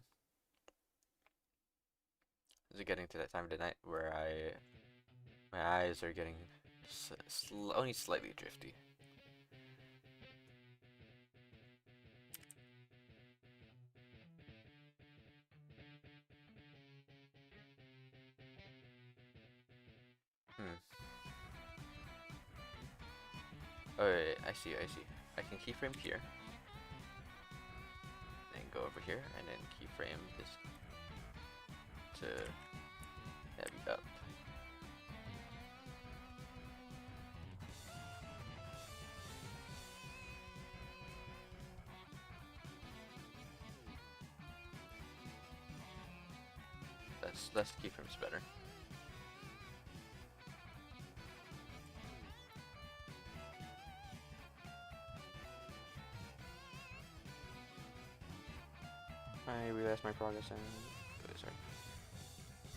Speaker 1: Is it getting to that time of the night where my eyes are getting only slightly drifty. Oh, wait, I see, I see. I can keyframe here, then go over here, and then keyframe this to heavy up. Less keyframes better. I realized my progress and sorry.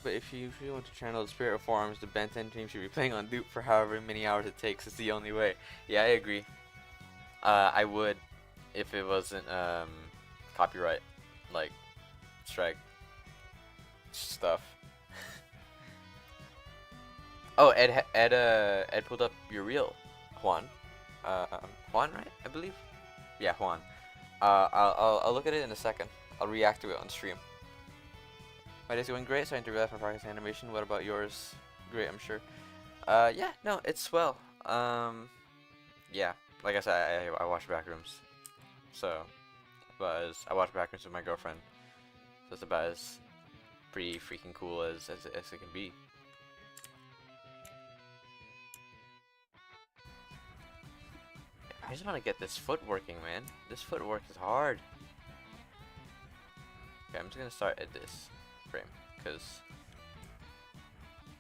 Speaker 1: But if you really want to channel the spirit of forums, the Ben 10 team should be playing on loop for however many hours it takes. It's the only way. Yeah, I agree. I would if it wasn't copyright, like strike stuff. Oh, Ed pulled up your reel, Juan. Juan, right? I believe. Yeah, Juan. I'll look at it in a second. I'll react to it on stream. My day's going great, so I interviewed my progress animation. What about yours? Great, I'm sure. Yeah, no, it's swell. Yeah, like I said, I watch Backrooms, so I watch Backrooms with my girlfriend, so it's about as pretty freaking cool as it can be. I just want to get this foot working, man. This footwork is hard. Okay, I'm just gonna start at this frame, cause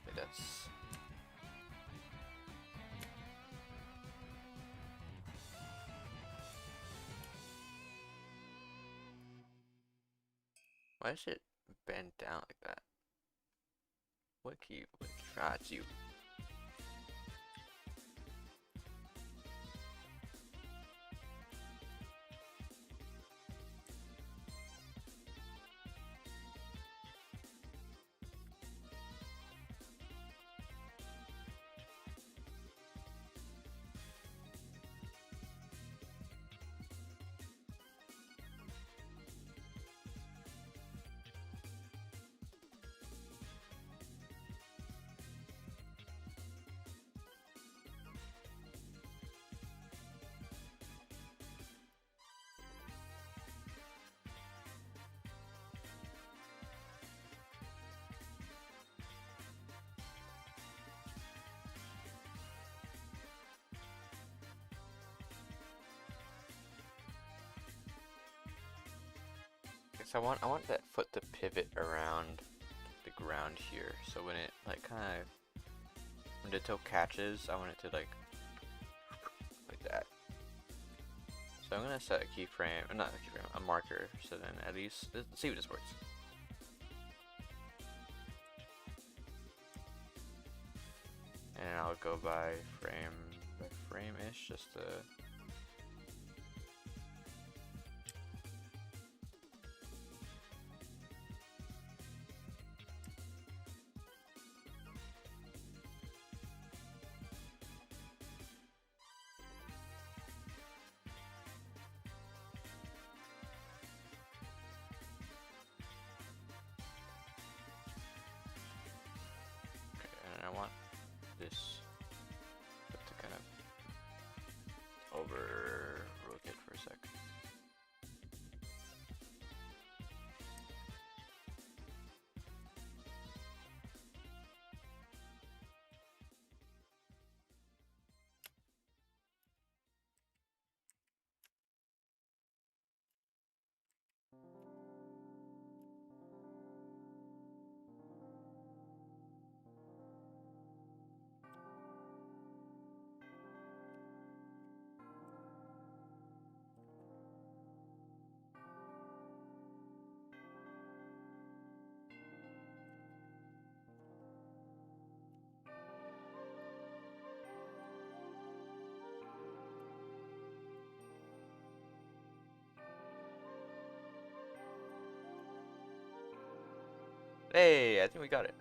Speaker 1: okay, that's. Why is it bend down like that? What key? Ah, it's you. So I want that foot to pivot around the ground here. So when it like when the toe catches, I want it to like that. So I'm gonna set a keyframe, not a keyframe, a marker. So then at least let's see if this works. And I'll go by frame-ish just to. And I want this to kind of over rotate for a sec. Hey, I think we got it.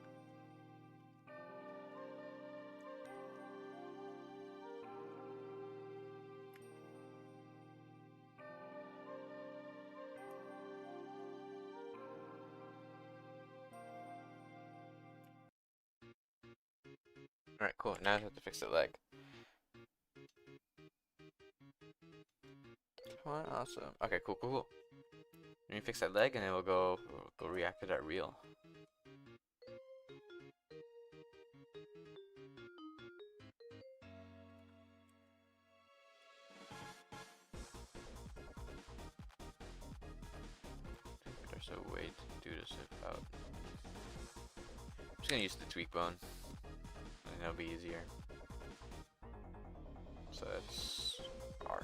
Speaker 1: Alright, cool. Now I have to fix the leg. one. Awesome. Okay, cool, cool, cool. Let me fix that leg, and then we'll go react to that reel. There's a way to do this without. I'm just gonna use the tweak bone, and it'll be easier. So that's R.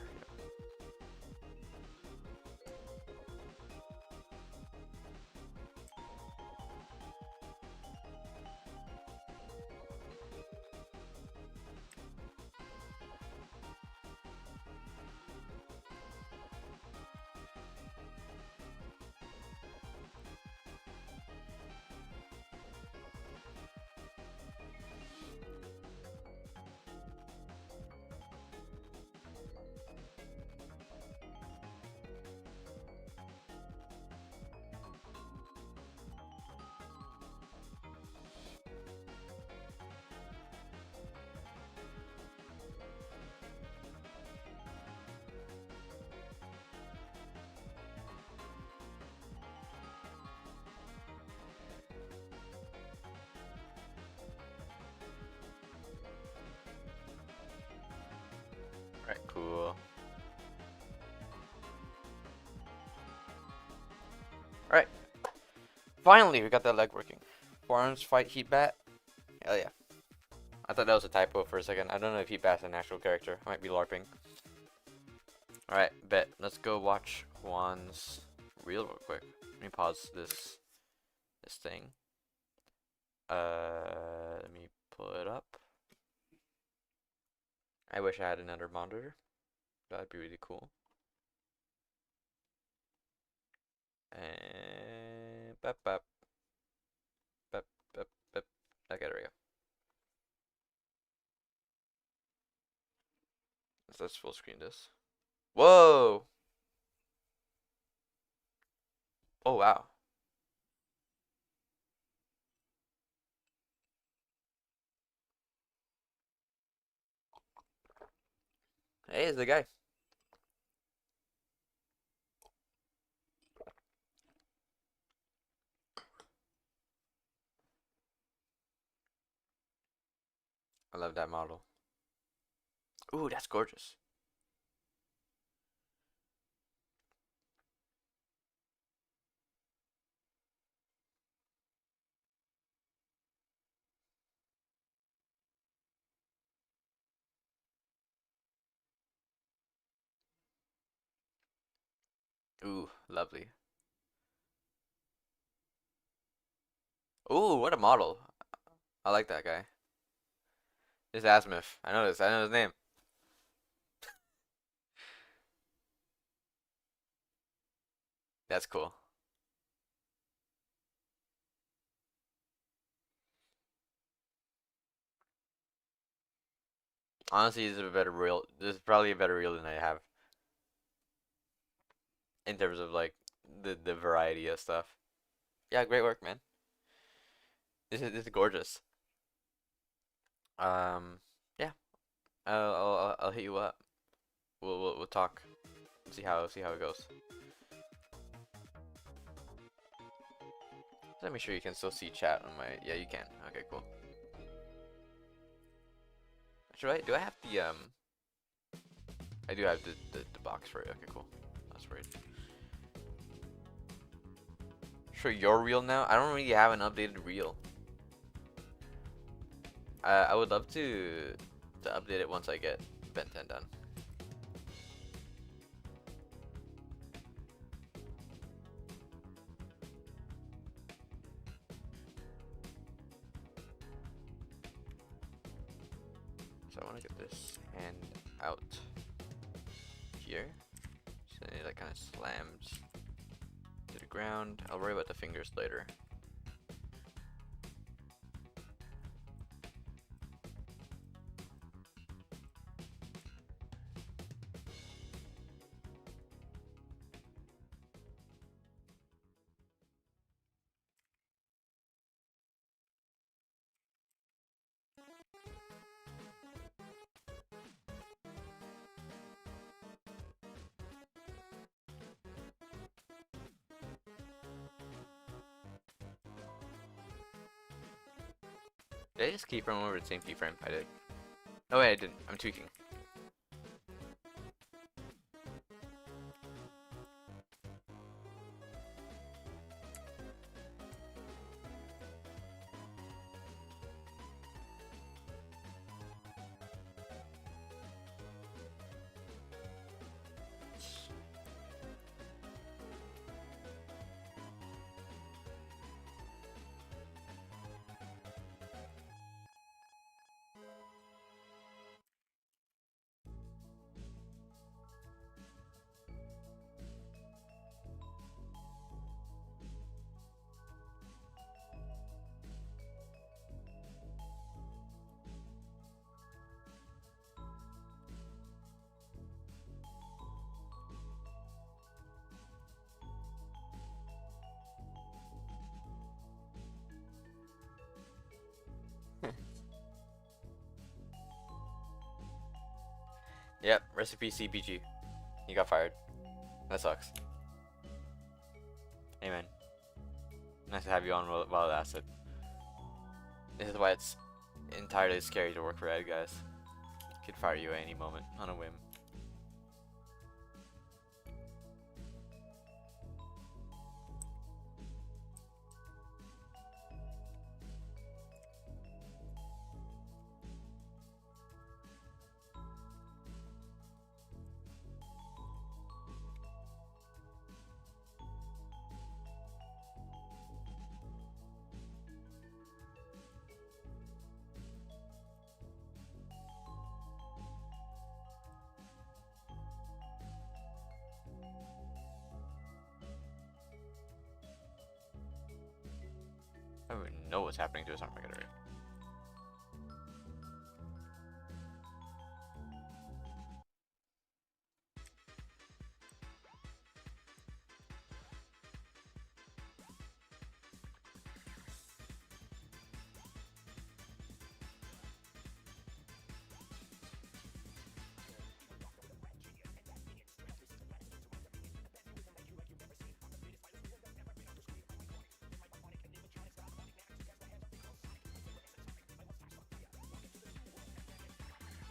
Speaker 1: Alright, cool. Alright. Finally, we got that leg working. Forearms fight Heat Bat. Hell yeah. I thought that was a typo for a second. I don't know if Heat Bat's an actual character. I might be LARPing. Alright, bet. Let's go watch Juan's reel real quick. Let me pause this thing. Let me pull it up. I wish I had another monitor. That'd be really cool. And bap bap bap bap bap. Okay, there we go. Let's full screen this. Whoa! Oh wow. Hey, it's the guy. I love that model. Ooh, that's gorgeous. Ooh, lovely. Ooh, what a model. I like that guy. This Azimuth. I know this. I know his name. That's cool. Honestly, this is a better reel. This is probably a better reel than I have in terms of like the variety of stuff. Yeah, great work, man. This is gorgeous. Um, yeah. I'll hit you up. We'll talk. See how it goes. Let me sure you can still see chat on my. Yeah, you can. Okay, cool. Do I have the I do have the box for it. Okay, cool. That's great. Sure, your reel now. I don't really have an updated reel. I would love to update it once I get Ben 10 done. So I want to get this hand out here. So that kind of slams to the ground. I'll worry about the fingers later. Did I just keyframe over the same keyframe? I did. Oh wait, I didn't. I'm tweaking. Yep, recipe CPG. You got fired. That sucks. Amen. Nice to have you on Wild Acid. This is why it's entirely scary to work for Ed, guys. Could fire you at any moment on a whim. I don't even know what's happening to this armageddon.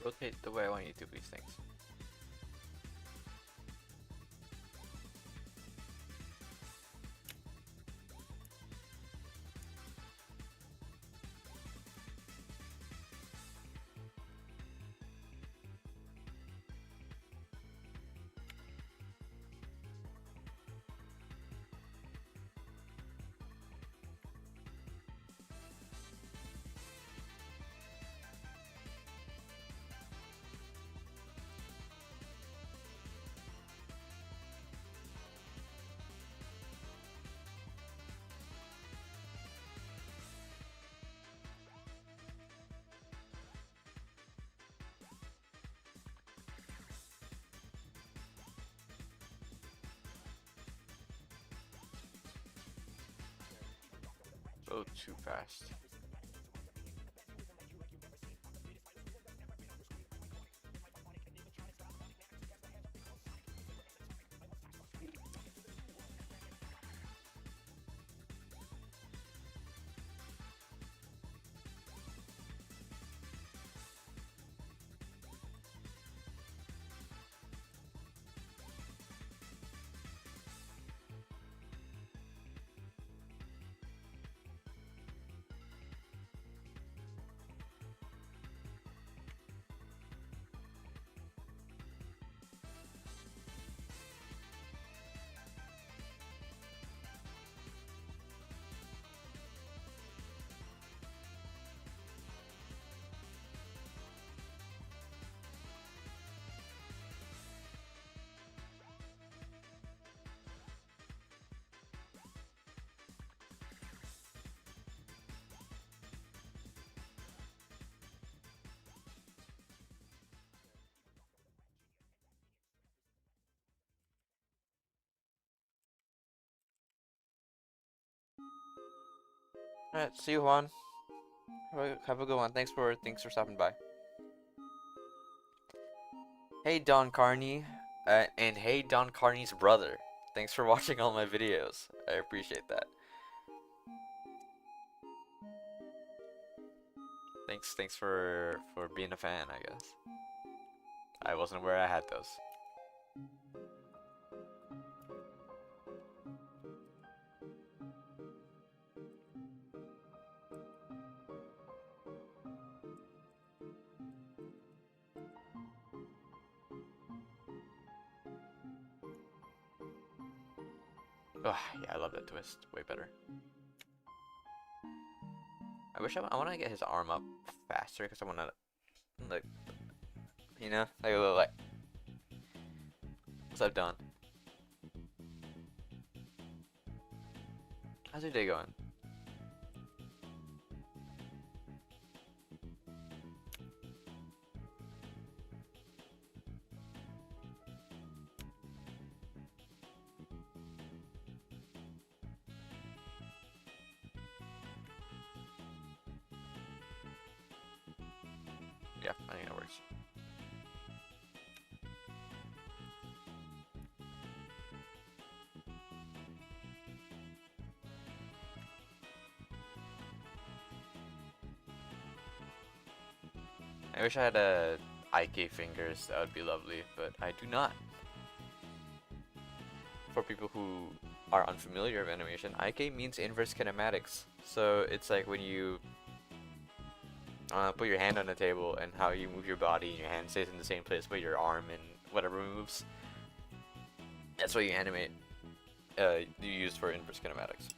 Speaker 1: Rotate the way I want you to do these things. Go too fast. Alright, see you, Juan. Have a good one. Thanks for stopping by. Hey, Don Carney, and hey, Don Carney's brother. Thanks for watching all my videos. I appreciate that. Thanks for being a fan, I guess. I wasn't aware I had those. Oh, yeah, I love that twist. Way better. I wish I want to get his arm up faster because I want to, like, you know, like a little, like, what's up, Don? How's your day going? Yeah, I think that works. I wish I had a IK fingers, that would be lovely, but I do not. For people who are unfamiliar with animation, IK means inverse kinematics. So it's like when you put your hand on the table and how you move your body and your hand stays in the same place but your arm and whatever moves. That's what you animate. You use for inverse kinematics.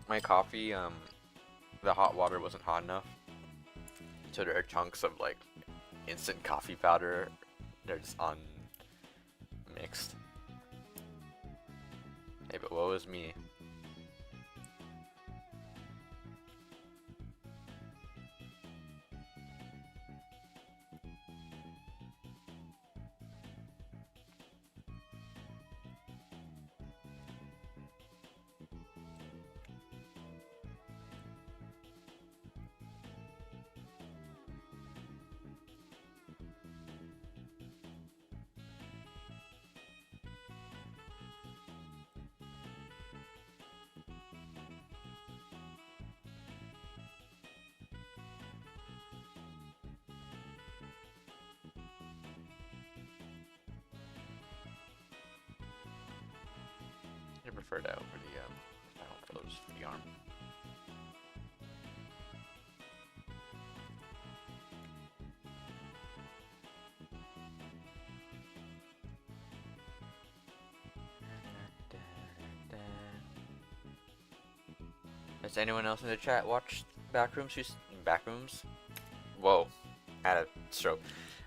Speaker 1: My coffee, the hot water wasn't hot enough. So there are chunks of like instant coffee powder. They're just unmixed. Hey, but what was me? I prefer that over the spinal fillers for the arm. Has anyone else in the chat watched Backrooms? Backrooms? Whoa, had a stroke.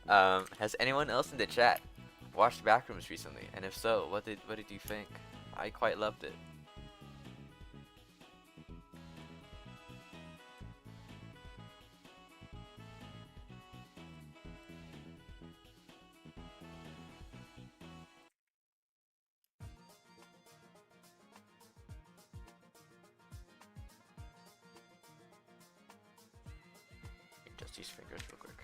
Speaker 1: Has anyone else in the chat watched Backrooms recently? And if so, what did you think? I quite loved it. Just these fingers real quick.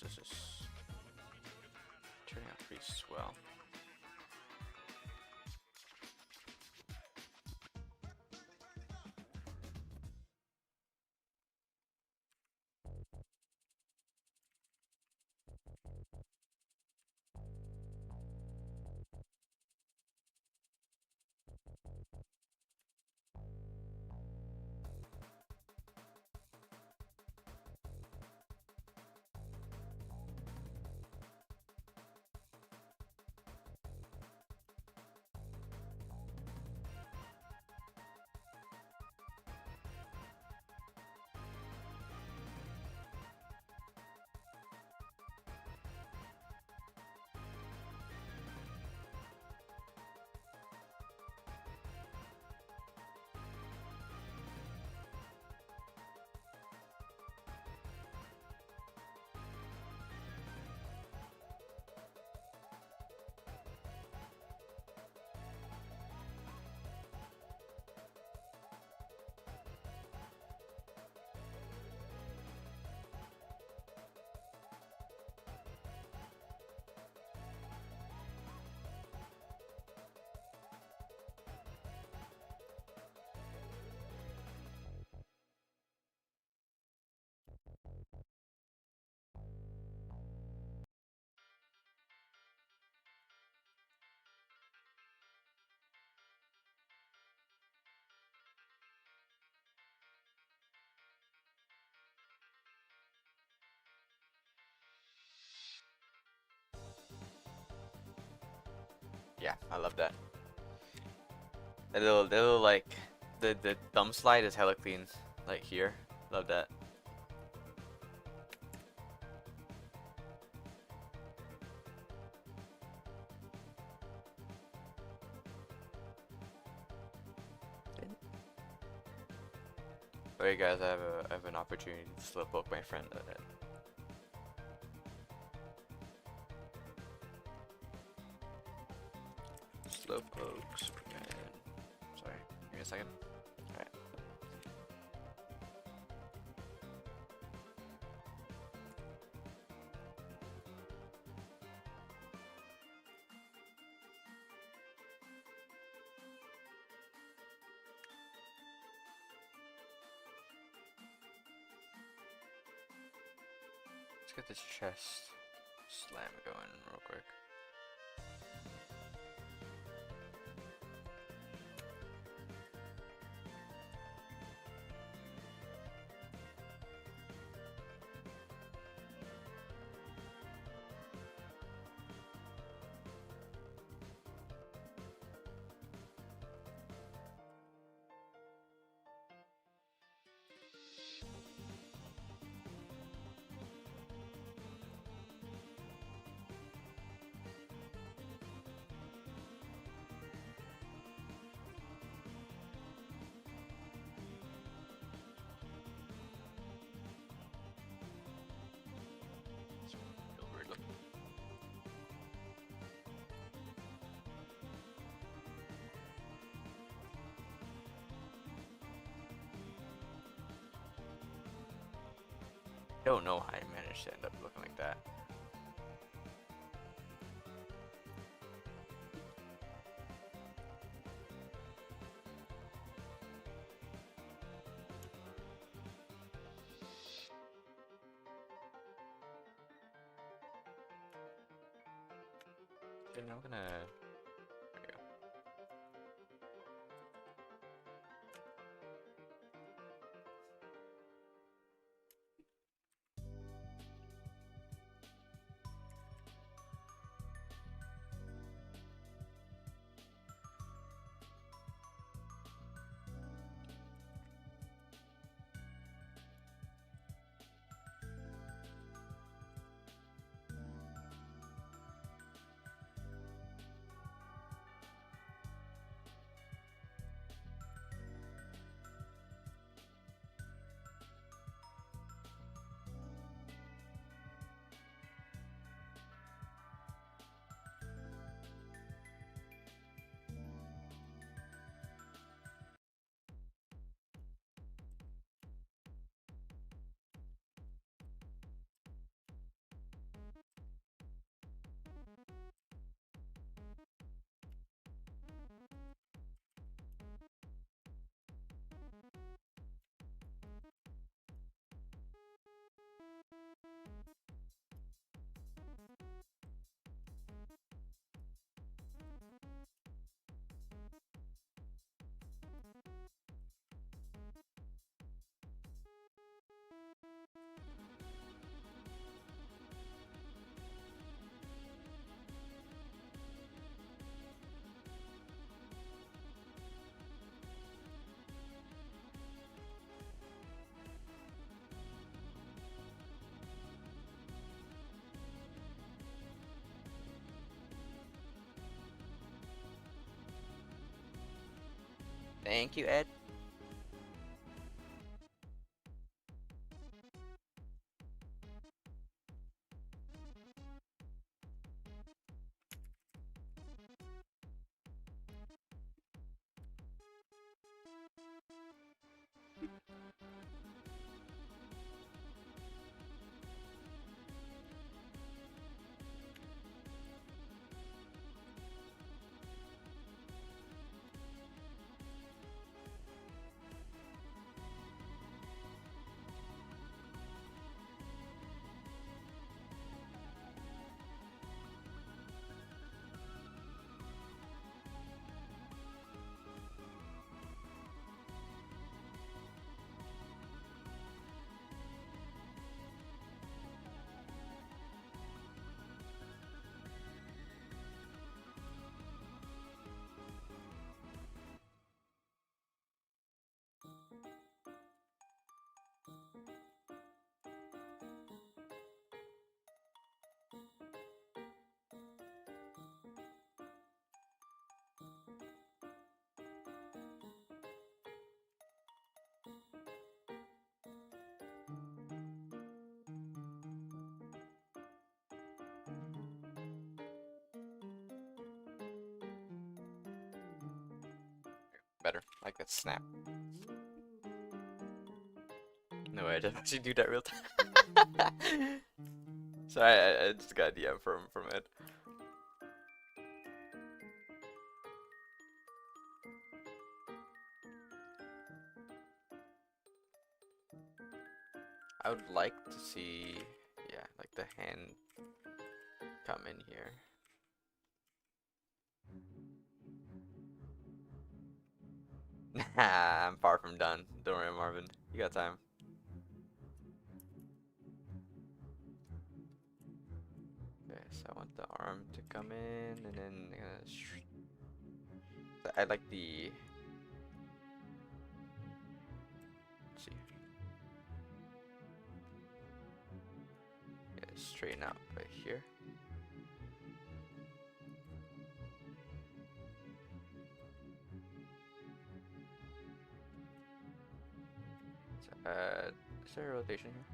Speaker 1: This is turning out pretty swell. Yeah, I love that. That little like the thumb slide is hella clean, like here. Love that. Alright guys, I have an opportunity to slow poke my friend. Slow poke, Superman. Sorry, give me a second. Alright. Let's get this chest slam going real quick. I don't know how I managed to end up looking like that. Then I'm gonna. There we go. Thank you, Ed. Better, like that snap. No way, I didn't actually do that real time. Sorry, I just got a DM from Ed. I would like to see, yeah, like the hand come in here. Nah, I'm far from done. Don't worry, Marvin. You got time. Okay, so I want the arm to come in, and then I like the. Let's see. Yeah, straighten out right here. So, is there a rotation here?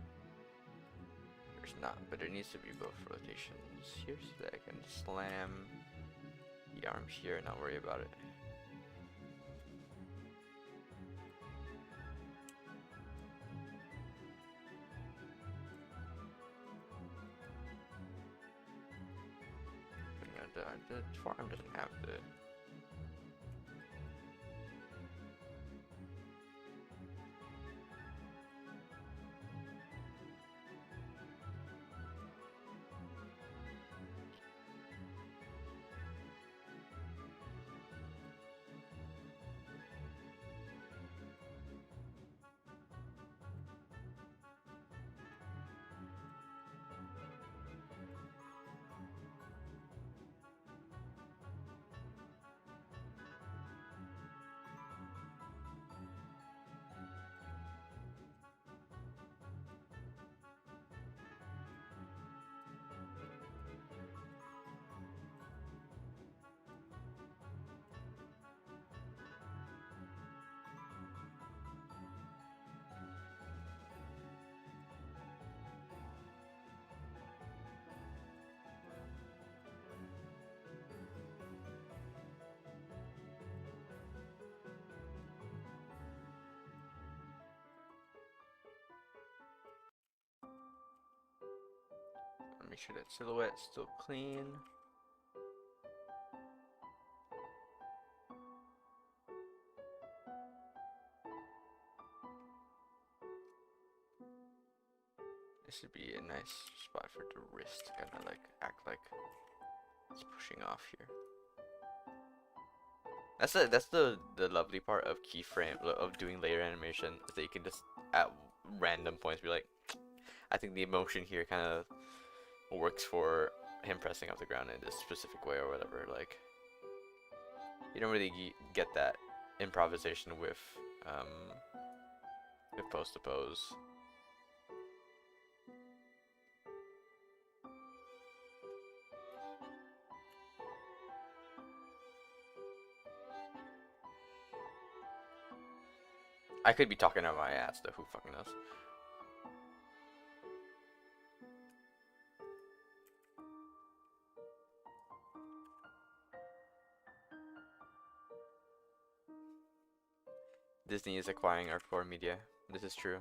Speaker 1: There's not, but there needs to be both rotations here so that I can slam the arm here and not worry about it. The forearm doesn't have the. Make sure that silhouette's still clean. This should be a nice spot for the wrist to kind of like act like it's pushing off here. That's the lovely part of keyframe of doing layer animation is that you can just at random points be like, I think the emotion here kind of works for him pressing off the ground in this specific way or whatever. Like, you don't really get that improvisation with pose to pose. I could be talking out my ass though. Who fucking knows? Disney is acquiring EarthCore Media. This is true.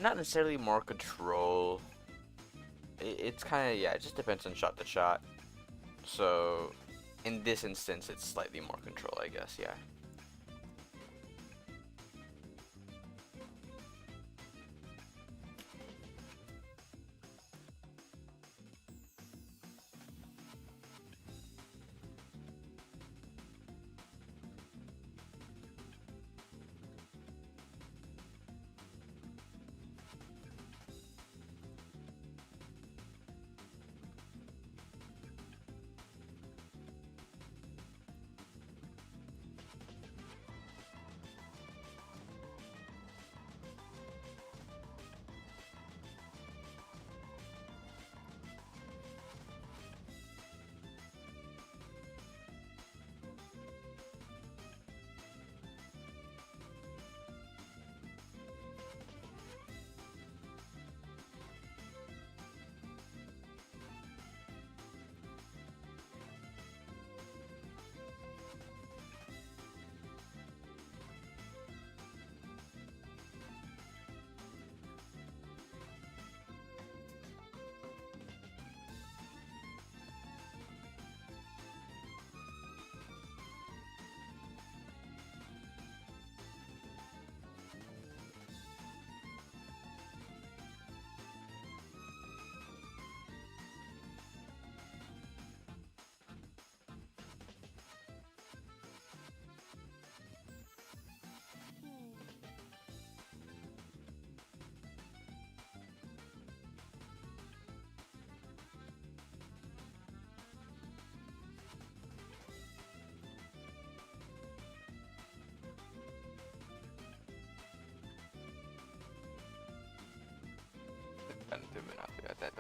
Speaker 1: Not necessarily more control. It's kind of, yeah, it just depends on shot to shot. So, in this instance, it's slightly more control, I guess, yeah.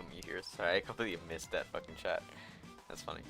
Speaker 1: me here. Sorry, I completely missed that fucking chat. That's funny.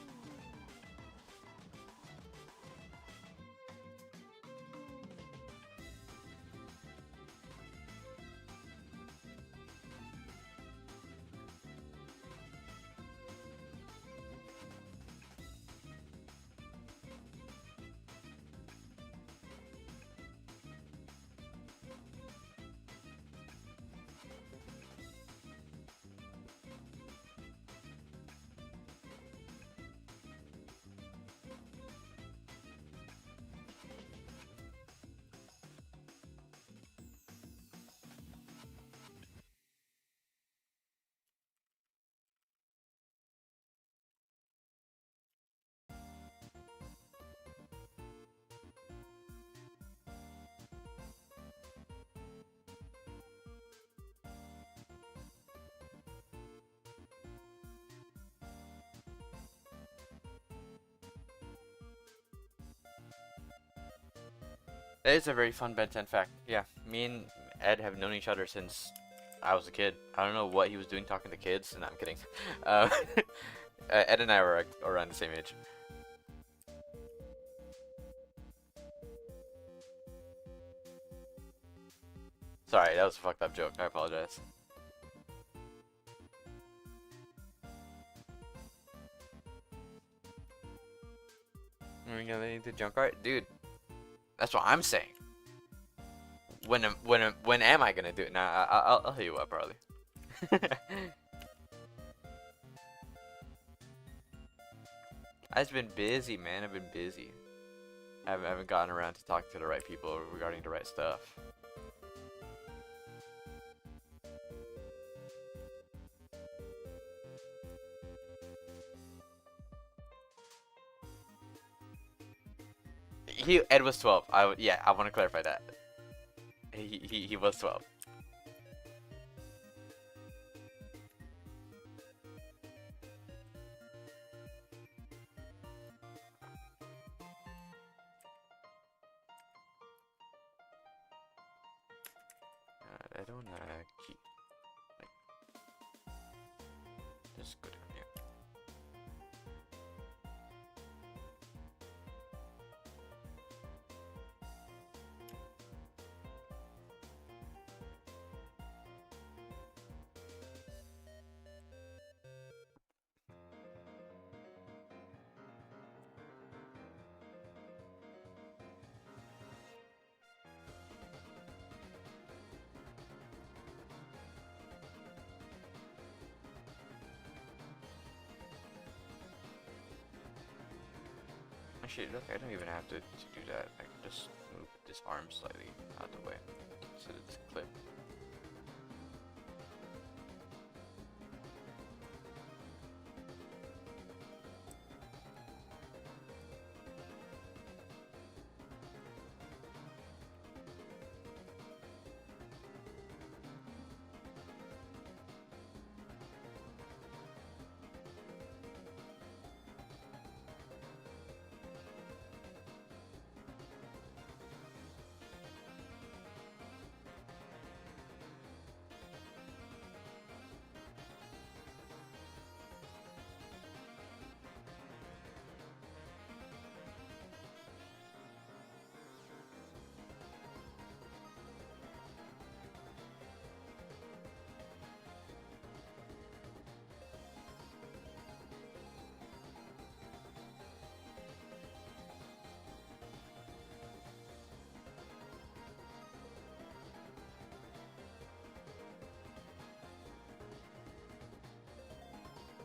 Speaker 1: That is a very fun Ben 10 fact. Yeah, me and Ed have known each other since I was a kid. I don't know what he was doing talking to kids. No, I'm kidding. Uh, Ed and I were around the same age. Sorry, that was a fucked up joke. I apologize. Are we gonna into junk art? Dude, that's what I'm saying. When am I gonna do it? Nah, I'll hit you up probably. I've just been busy, man. I've been busy. I haven't gotten around to talking to the right people regarding the right stuff. Ed was 12. Yeah, I want to clarify that. He was 12. I don't keep like just go down here. Actually, look, I don't even have to do that. I can just move this arm slightly out the way so that this clip.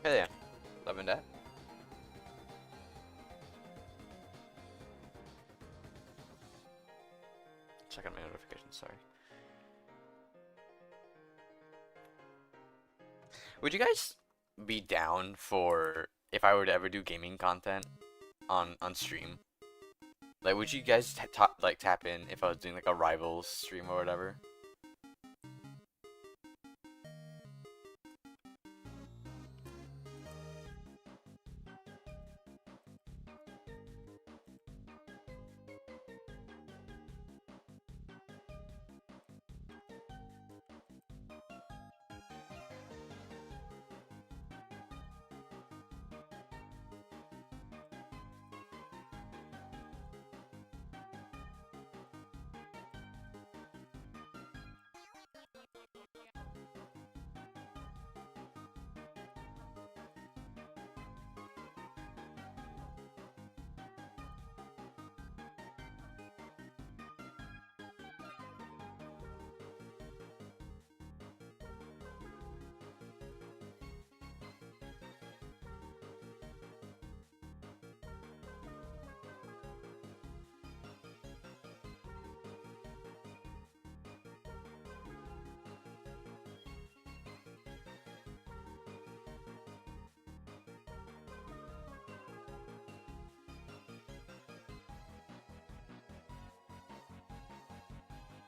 Speaker 1: Hell yeah, loving that. Check out my notifications, sorry. Would you guys be down for if I were to ever do gaming content on stream? Like, would you guys tap in if I was doing like a Rivals stream or whatever?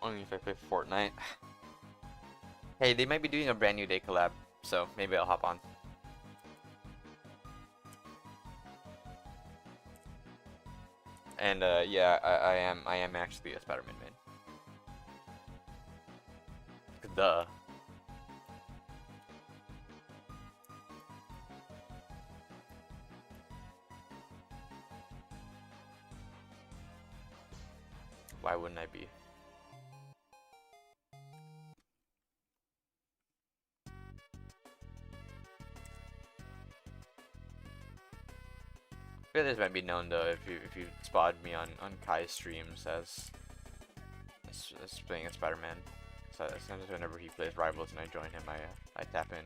Speaker 1: Only if I play Fortnite. Hey, they might be doing a brand new day collab, so maybe I'll hop on. And yeah, I am actually a Spider-Man main. Duh. Why wouldn't I be? I feel this might be known though if you spotted me on Kai's streams as playing as Spider-Man. So sometimes whenever he plays Rivals and I join him, I tap in.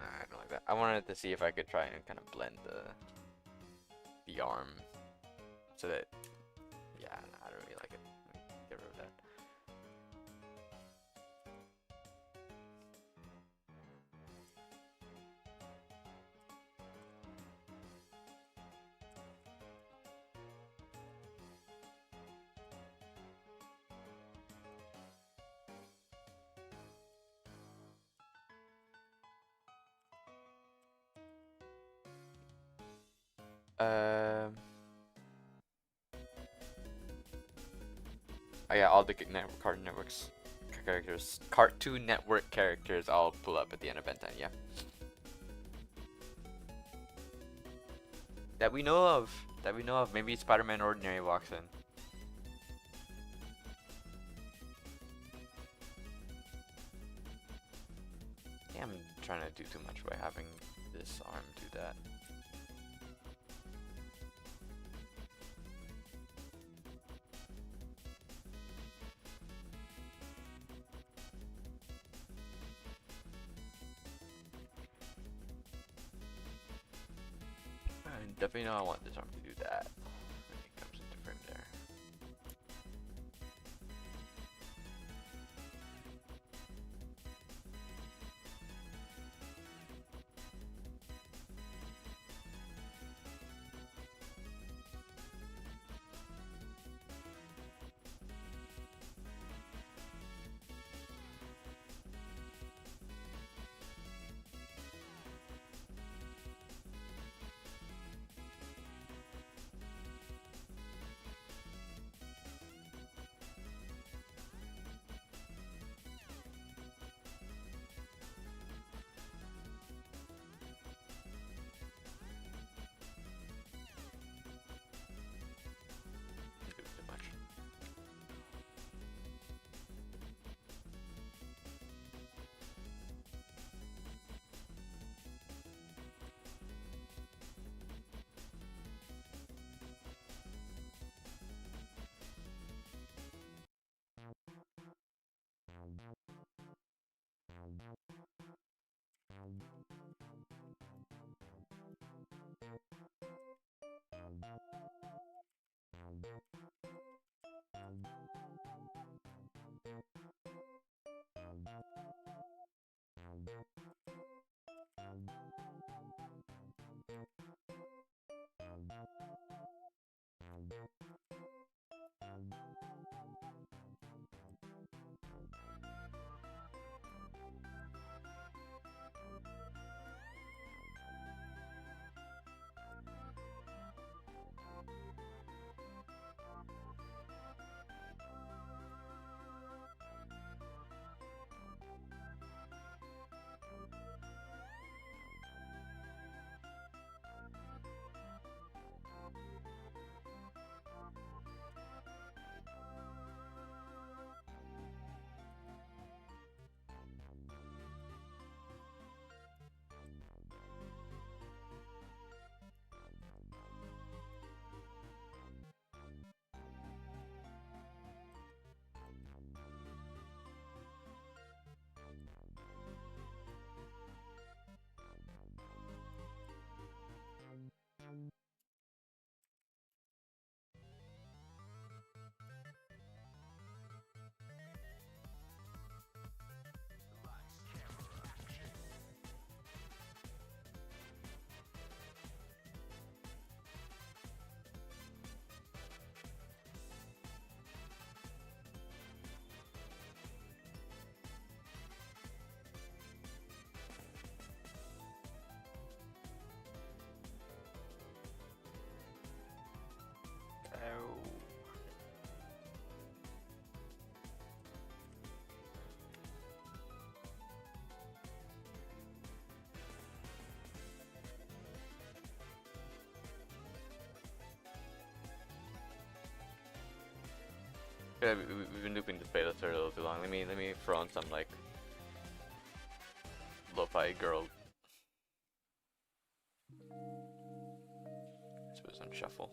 Speaker 1: I don't like that. I wanted to see if I could try and kind of blend the arm so that, yeah, I don't really like it. Get rid of that. Oh yeah, all the Cartoon Network's characters, Cartoon Network characters, I'll pull up at the end of Ben 10. Yeah. That we know of. That we know of. Maybe Spider-Man Ordinary walks in. Yeah, I'm trying to do too much by having this arm do that. I definitely know I want this arm to do that. When it comes into frame there. feel like we've been looping this playlist for a little too long. Let me throw on some like lo-fi girl. Let's put some shuffle.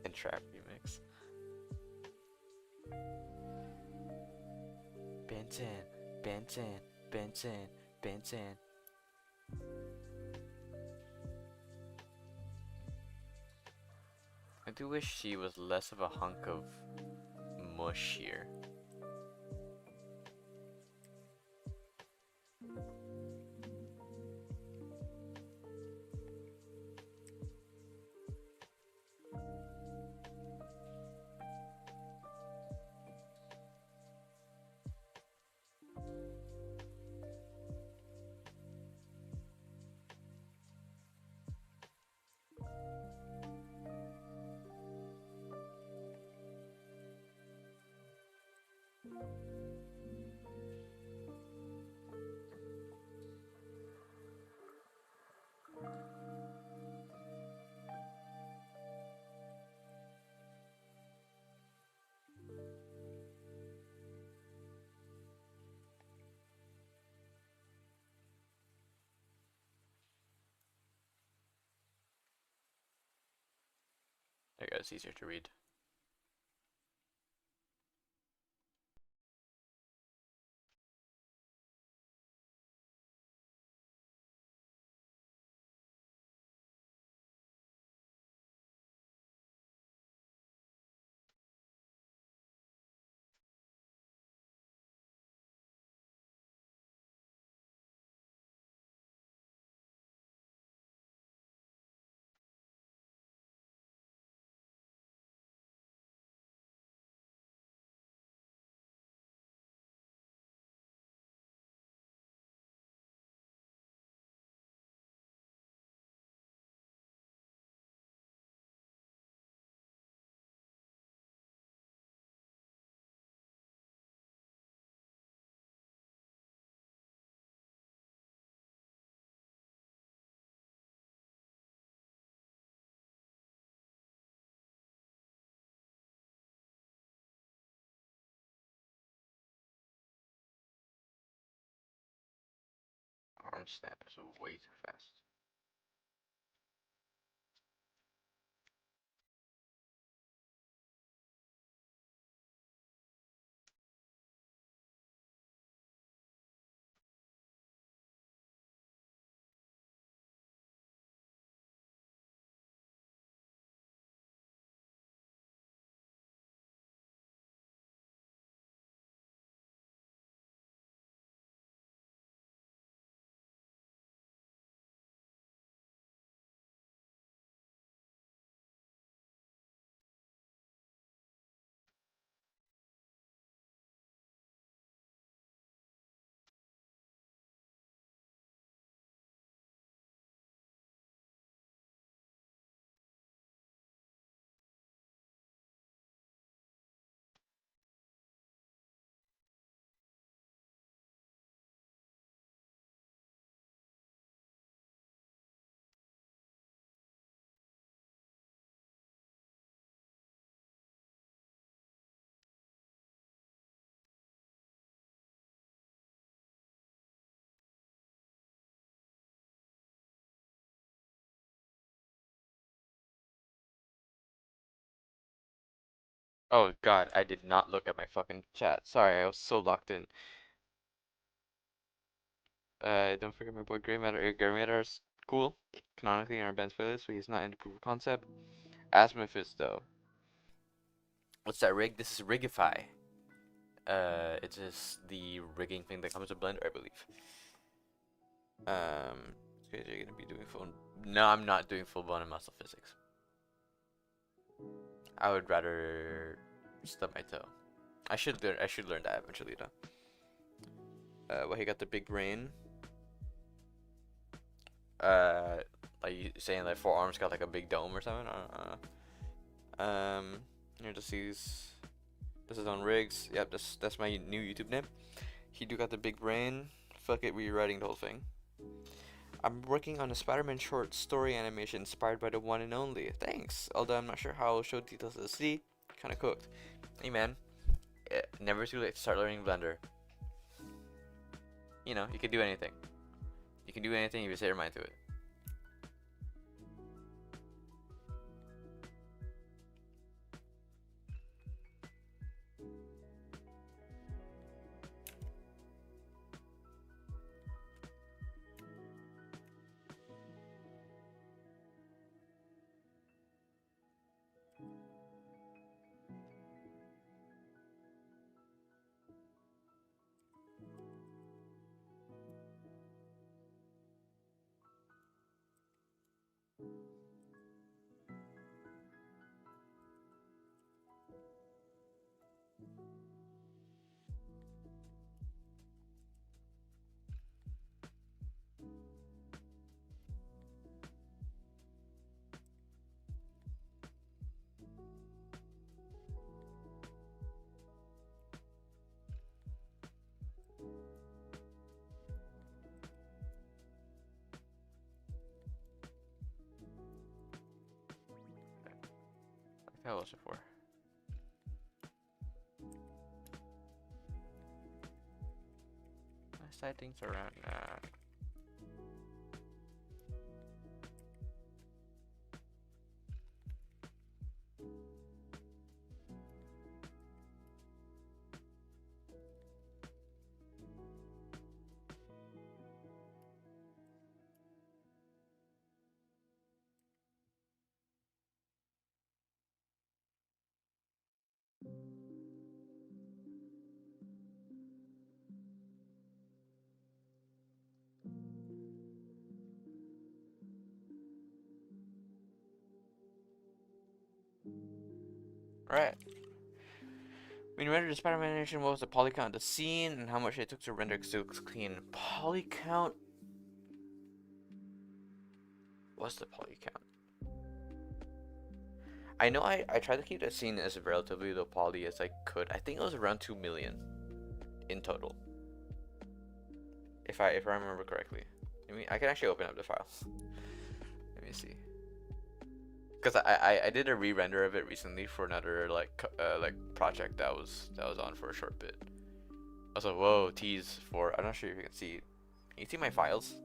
Speaker 1: And trap remix. Benton, Benton, Benton, Benton. I do wish she was less of a hunk of mush here. There you go, it's easier to read. Arm snap is way too fast. Oh god, I did not look at my fucking chat. Sorry, I was so locked in. Don't forget my boy Grey Matter. Grey Matter's cool. Canonically in our band's playlist, but he's not into proof of concept. Ask him if it's though. What's that rig? This is Rigify. It's just the rigging thing that comes with Blender, I believe. You're gonna be doing full. No, I'm not doing full blown muscle physics. I would rather stub my toe. I should learn that eventually, though. Well, he got the big brain. Like you saying like 4 arms got like a big dome or something. I don't know. Here to see these. This is on Rigs. Yep, that's my new YouTube name. He do got the big brain. Fuck it, rewriting the whole thing. I'm working on a Spider-Man short story animation inspired by the one and only. Thanks. Although I'm not sure how I'll show details of the city. Kinda cooked. Hey man, never too late to start learning Blender. You know, you can do anything. You can do anything if you set your mind to it. How was it for? My sightings around. Right. When you rendered the Spider-Man animation, what was the poly count of the scene and how much it took to render because it looks clean? Poly count? What's the poly count? I know I tried to keep that scene as relatively low poly as I could. I think it was around 2 million in total. If I remember correctly. I can actually open up the file. Let me see. Because I did a re-render of it recently for another like project that was on for a short bit. I was like, whoa, tease for. I'm not sure if you can see it. Can you see my files?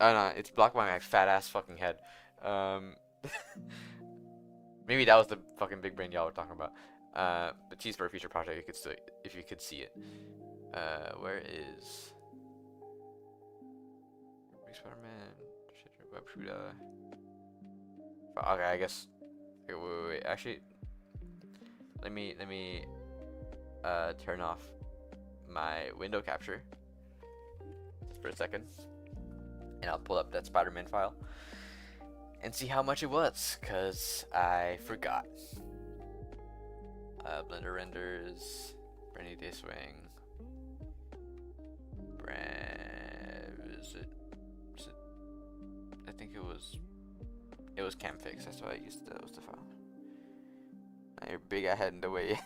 Speaker 1: Oh no, it's blocked by my fat ass fucking head. Maybe that was the fucking big brain y'all were talking about. But tease for a future project, you could still, if you could see it. Where is Spider-Man? Web shooter. Okay, I guess. Okay, wait. Actually, let me turn off my window capture just for a second, and I'll pull up that Spider-Man file and see how much it was, cause I forgot. Blender renders, Brandy Dayswing, is it? I think it was Camfix. That's why I used the file. Now your big head in the way.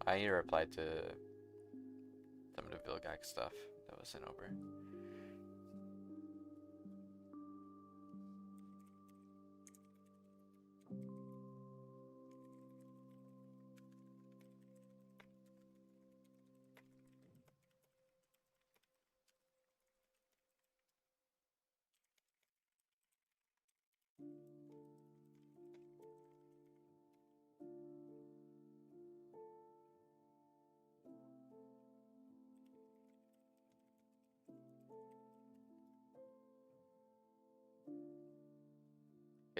Speaker 1: I need to reply to some of the Vilgax stuff that was sent over.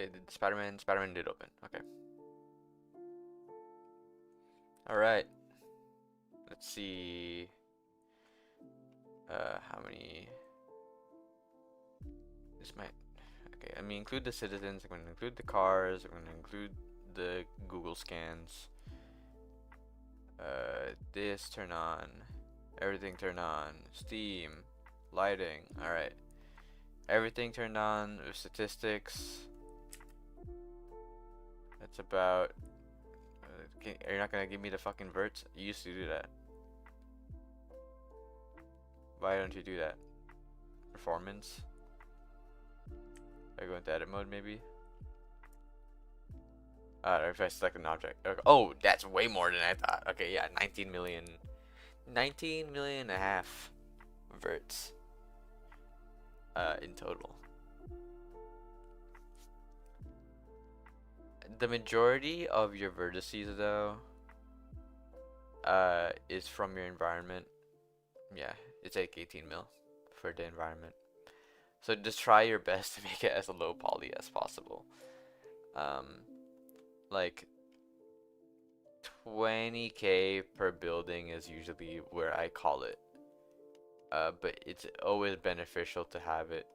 Speaker 1: Okay, did Spider-Man did open. Okay. Alright. Let's see. How many? This might. Okay, I mean, include the citizens. I'm going to include the cars. I'm going to include the Google scans. This turn on. Everything turn on. Steam. Lighting. Alright. Everything turned on with statistics. That's about. Are you not going to give me the fucking verts? You used to do that. Why don't you do that? Performance. I go into edit mode maybe. If I select an object. Okay. Oh, that's way more than I thought. Okay, yeah, 19 million. 19 million and a half verts. In total. The majority of your vertices though is from your environment. Yeah, it's like 18 mil for the environment. So just try your best to make it as low poly as possible. Like 20k per building is usually where I call it. But it's always beneficial to have it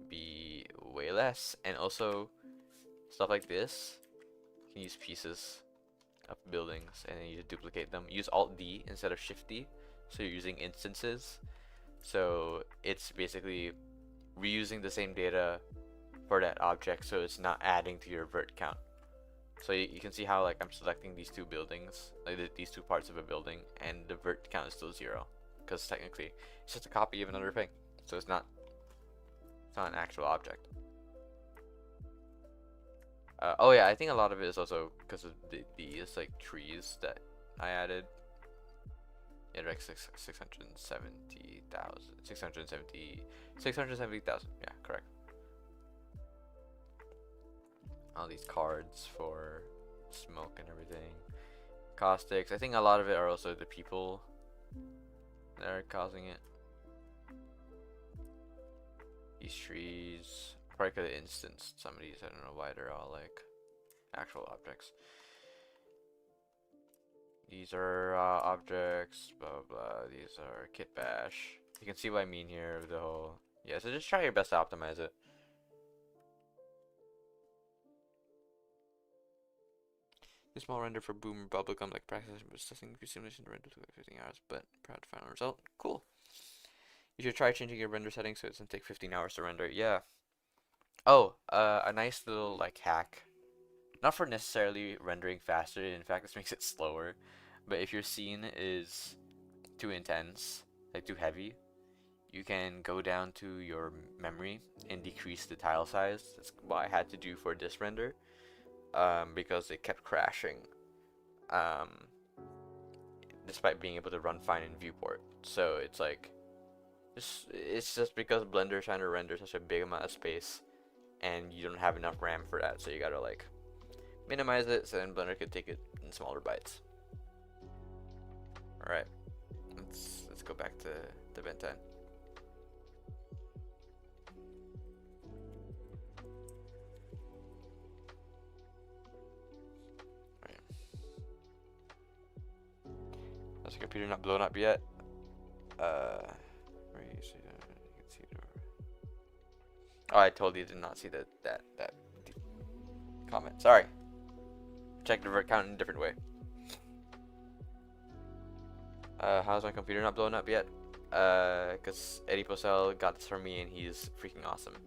Speaker 1: be way less. And also stuff like this, you can use pieces of buildings and then you duplicate them. Use Alt D instead of Shift D. So you're using instances. So it's basically reusing the same data for that object, so it's not adding to your vert count. So you can see how like I'm selecting these two buildings, like these two parts of a building, and the vert count is still 0 because technically it's just a copy of another thing. So it's not an actual object. Oh yeah, I think a lot of it is also because of these like trees that I added. Yeah, like 670,000. Yeah, correct. All these cards for smoke and everything. Caustics. I think a lot of it are also the people that are causing it. These trees. Probably could have instanced some of these. I don't know why they're all like actual objects. These are objects, blah blah blah. These are kit bash. You can see what I mean here with the whole. Yeah, so just try your best to optimize it. The small render for Boom Bubblegum like practice processing simulation to render to 15 hours, but proud final result. Cool. You should try changing your render settings so it doesn't take 15 hours to render. Yeah. Oh, a nice little like hack. Not for necessarily rendering faster. In fact, this makes it slower. But if your scene is too intense, like too heavy, you can go down to your memory and decrease the tile size. That's what I had to do for this render. Because it kept crashing, despite being able to run fine in viewport. So it's like, it's just because Blender is trying to render such a big amount of space, and you don't have enough RAM for that. So you gotta like minimize it, so then Blender could take it in smaller bites. All right, let's go back to Ben 10. Is the computer not blown up yet? Where you see that? You can see the. Oh, I told you to not see that comment. Sorry. Check the vert count in a different way. How's my computer not blown up yet? Cause Eddie Posel got this from me and he's freaking awesome.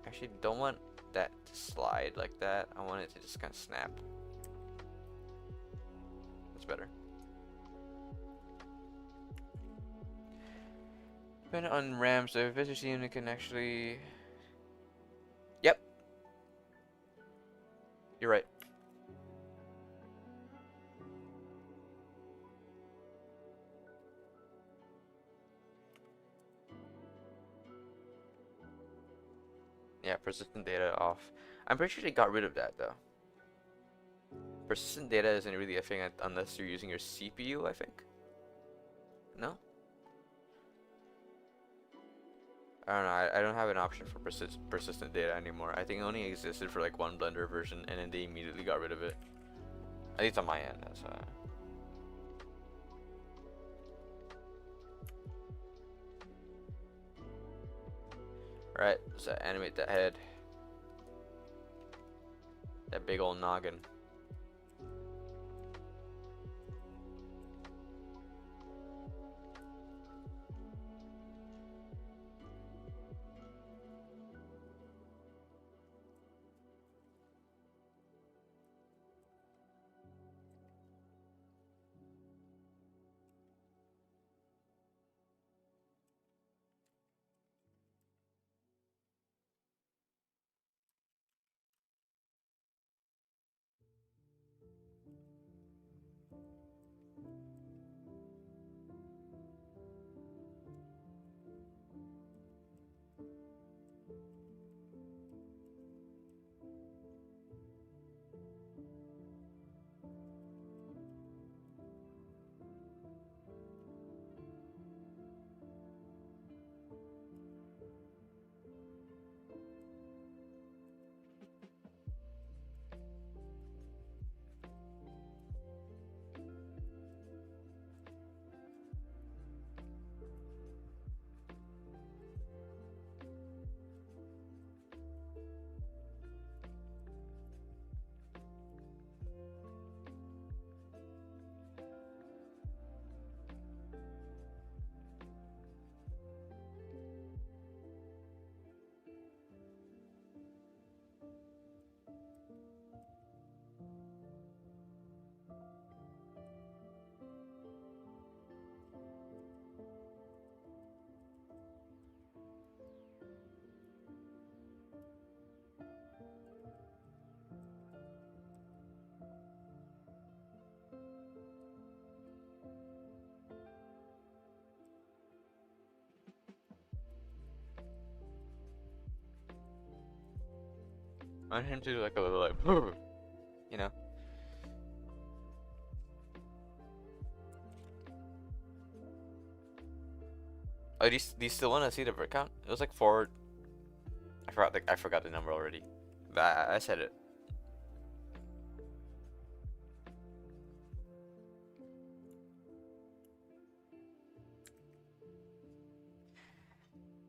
Speaker 1: Actually, don't want that to slide like that. I want it to just kind of snap. That's better. Depending on RAM, so if it's unit can actually. Yep. You're right. Yeah, persistent data off. I'm pretty sure they got rid of that though. Persistent data isn't really a thing unless you're using your CPU, I think. No? I don't know. I don't have an option for persistent data anymore. I think it only existed for like one Blender version, and then they immediately got rid of it. At least on my end. That's right. So animate that head, that big old noggin. I want him to do like a little like, you know. Oh, do you still want to see the bird count? It was like 4. I forgot the number already. But I said it.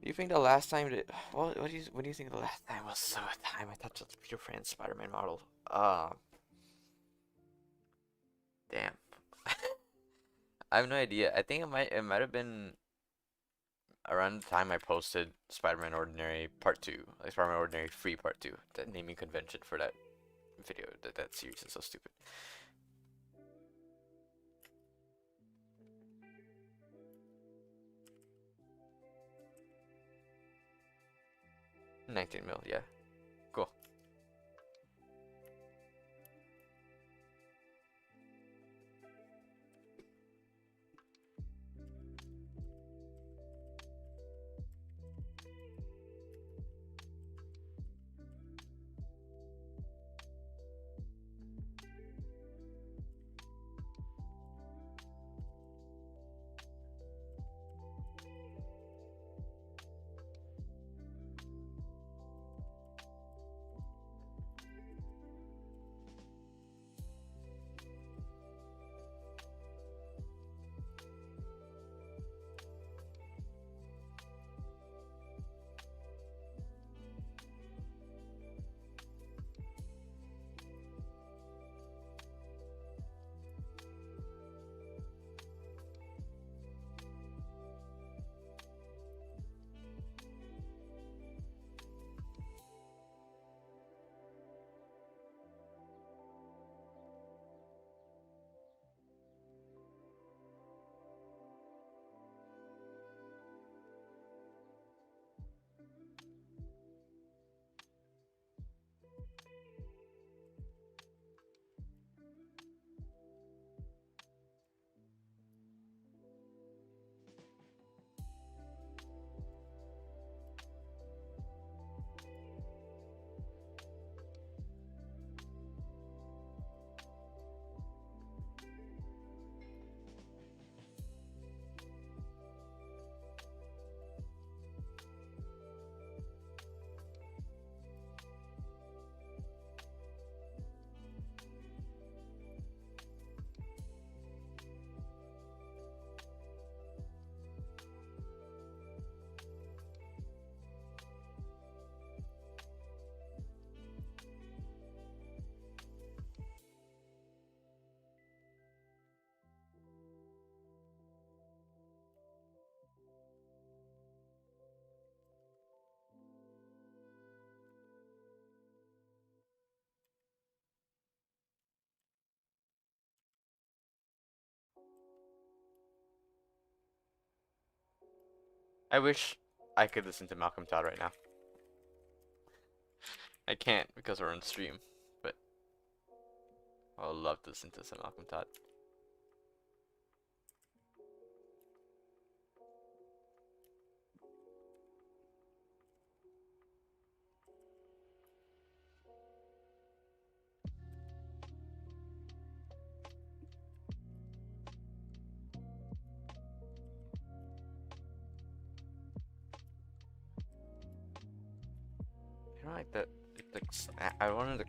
Speaker 1: Do you think the last time that what do you think the last time was the time I touched the Peter Pan Spider-Man model? Damn. I have no idea. I think it might have been around the time I posted Spider-Man Ordinary Part 2, like Spider-Man Ordinary Free Part 2, that naming convention for that video. That series is so stupid. 19 mil, yeah. Cool. I wish I could listen to Malcolm Todd right now. I can't because we're on stream, but I would love to listen to some Malcolm Todd. I don't like that. I wanted to,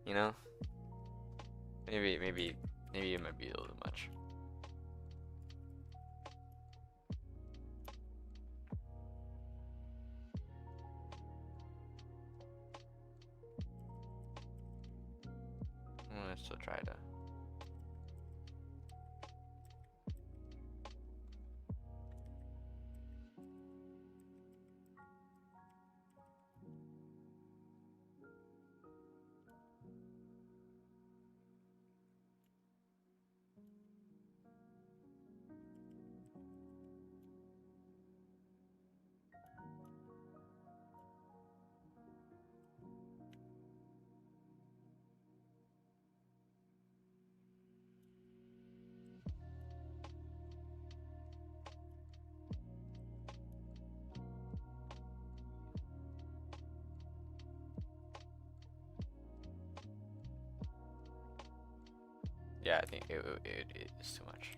Speaker 1: you know, maybe it might be a little much. I'm gonna still try to. Yeah, I think it is too much.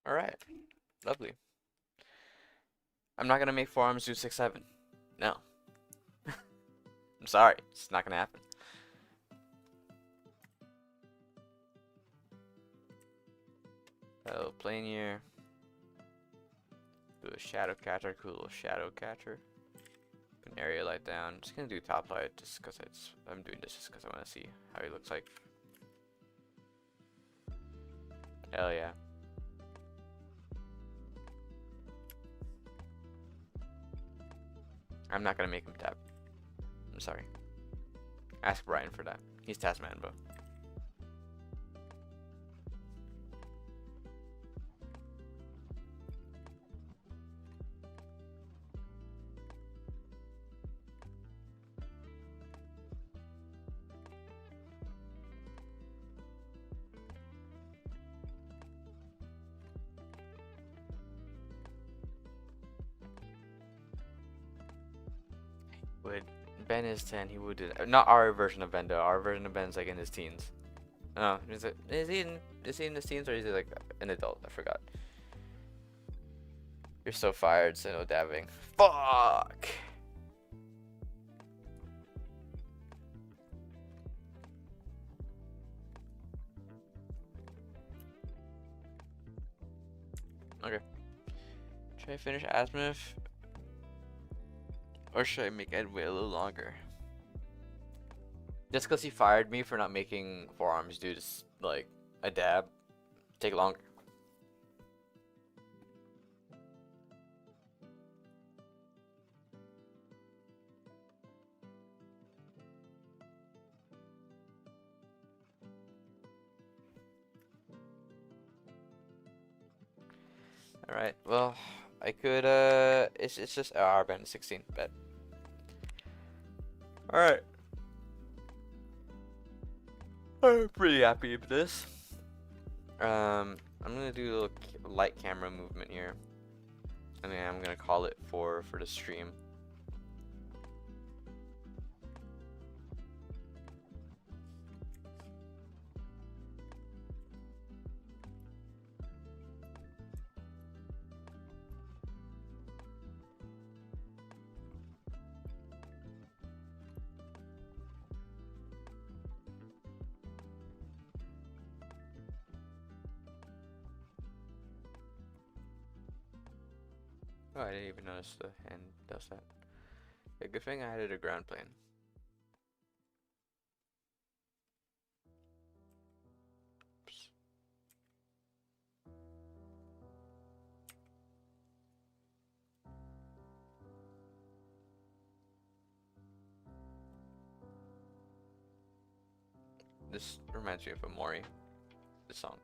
Speaker 1: All right, lovely. I'm not gonna make forearms do 6-7. No. I'm sorry, it's not gonna happen. Oh, plane here. Do a shadow catcher, cool little shadow catcher. An area light down. Just gonna do top light just because I'm doing this just because I want to see how he looks like. Hell yeah. I'm not gonna make him tap. I'm sorry. Ask Brian for that. He's Tasman, bro. Would Ben is 10, he would do that. Not our version of Ben though. Our version of Ben's like in his teens. Oh, is he in his teens or is he like an adult? I forgot. You're so fired, so no dabbing. Fuck! Okay. Should I finish Azimuth? Or should I make Ed wait a little longer? Just because he fired me for not making forearms do this, like, a dab, take longer. Alright, well, I could, it's just, our band 16, bet. Alright. I'm pretty happy with this. I'm gonna do a little light camera movement here. And then I'm gonna call it for the stream. Oh, I didn't even notice the hand does that. Yeah, good thing I added a ground plane. Oops. This reminds me of Amori, the song.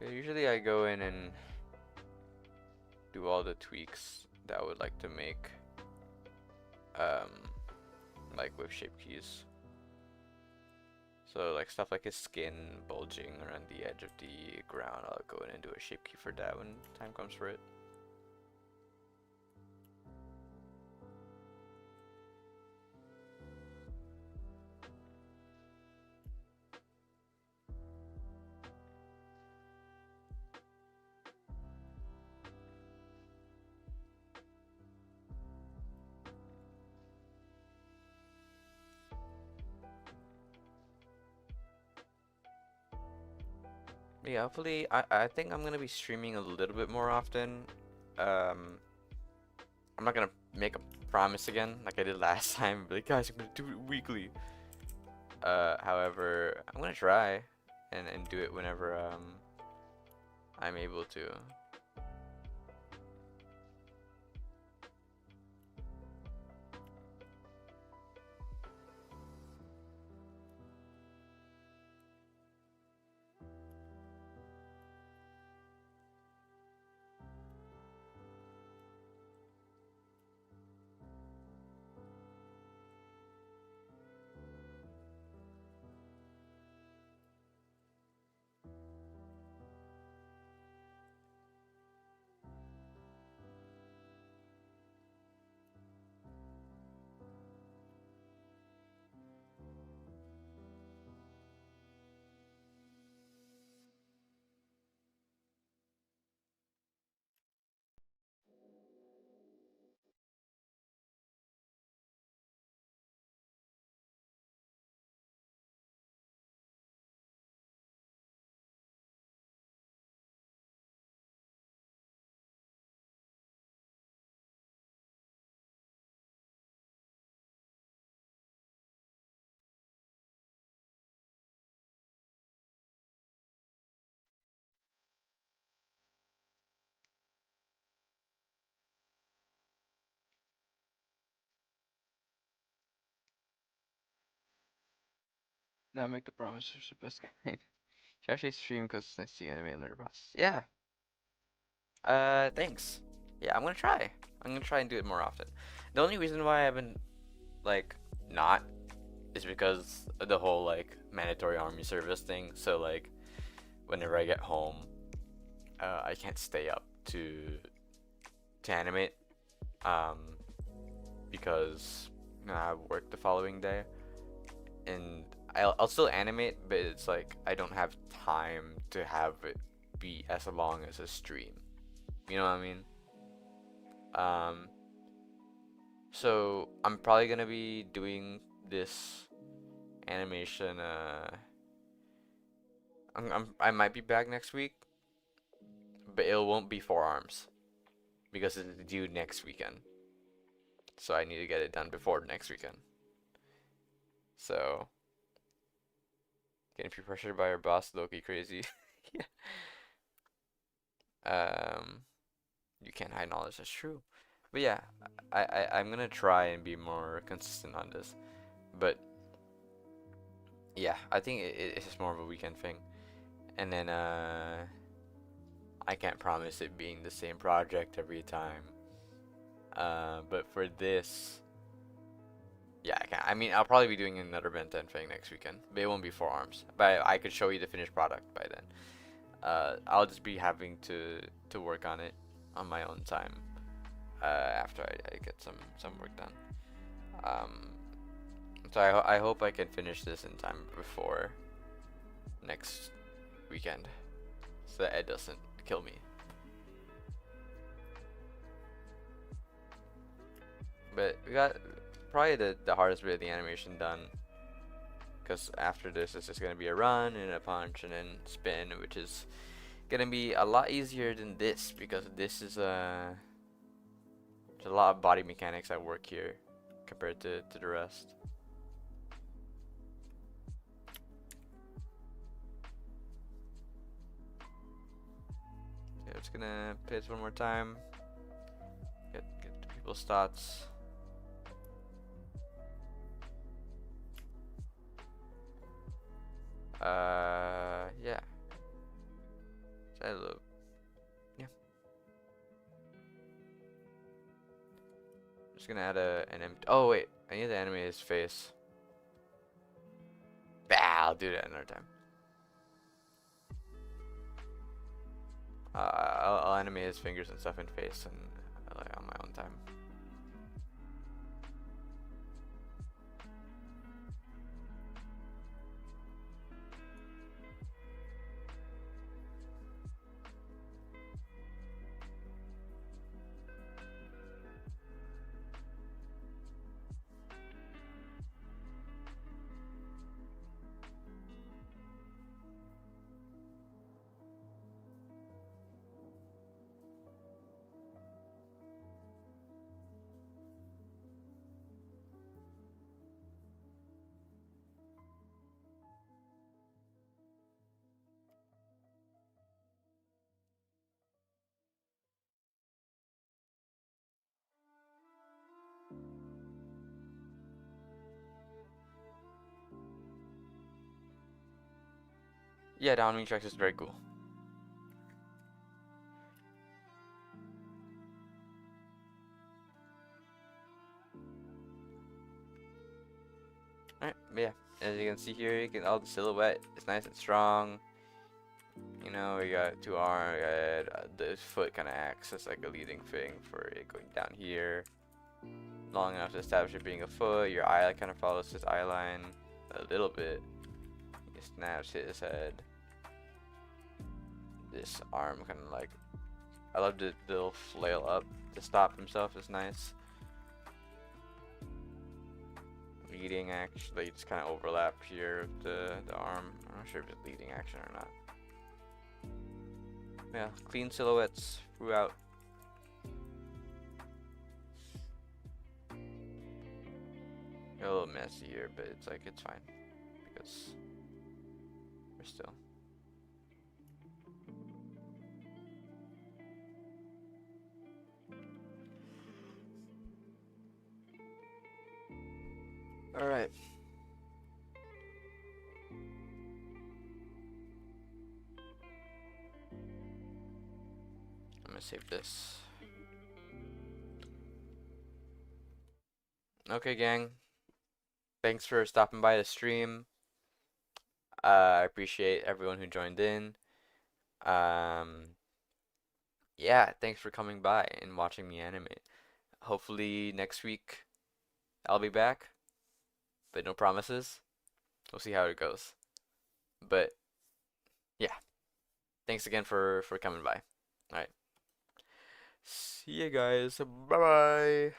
Speaker 1: Yeah, usually I go in and do all the tweaks that I would like to make, um, like with shape keys. So like stuff like his skin bulging around the edge of the ground, I'll go in and do a shape key for that when time comes for it. Yeah, hopefully, I think I'm gonna be streaming a little bit more often. Um, I'm not gonna make a promise again like I did last time. But like, guys, I'm gonna do it weekly. However, I'm gonna try and do it whenever I'm able to. Now make the promise is the best kind. Should actually stream because I see anime learner process. Yeah. Thanks. Yeah, I'm gonna try. I'm gonna try and do it more often. The only reason why I haven't like not is because of the whole like mandatory army service thing. So like whenever I get home, I can't stay up to animate, um, because I have work the following day, and I'll still animate, but it's like I don't have time to have it be as long as a stream. You know what I mean? Um, so I'm probably gonna be doing this animation. I might be back next week, but it won't be forearms because it's due next weekend. So I need to get it done before next weekend. So getting peer pressured by our boss, Loki crazy. Yeah. Um, you can't hide knowledge. That's true. But yeah, I'm gonna try and be more consistent on this. But yeah, I think it's just more of a weekend thing. And then I can't promise it being the same project every time. But for this, yeah, I can. I mean, I'll probably be doing another Ben 10 thing next weekend, but it won't be forearms. But I could show you the finished product by then. I'll just be having to work on it on my own time. After I get some work done. Um, so I hope I can finish this in time before next weekend. so that it doesn't kill me. But we got probably the hardest bit of the animation done. Because after this, it's just going to be a run and a punch and then spin, which is going to be a lot easier than this. Because this is there's a lot of body mechanics at work here compared to the rest. Yeah, it's going to play this one more time. Get the people's thoughts. Yeah. Side loop. Yeah. Just gonna add an empty. Oh wait, I need to animate his face. Bah, I'll do that another time. I'll animate his fingers and stuff and face and like on my own time. Yeah, the animating tracks is very cool. Alright, but yeah, as you can see here, you can all the silhouette is nice and strong. You know, we got two arms, the foot kind of acts as like a leading thing for it going down here. Long enough to establish it being a foot. Your eye kind of follows his eye line a little bit. He snaps his head. This arm kind of like, I love the little flail up to stop himself is nice. Leading action, they just kind of overlap here with the arm. I'm not sure if it's leading action or not. Yeah, clean silhouettes throughout. A little messy here, but it's like it's fine because we're still. All right. I'm gonna save this. Okay, gang. Thanks for stopping by the stream. I appreciate everyone who joined in. Yeah, thanks for coming by and watching me animate. Hopefully next week I'll be back, but no promises. We'll see how it goes. But yeah, thanks again for coming by. All right. See you guys. Bye bye.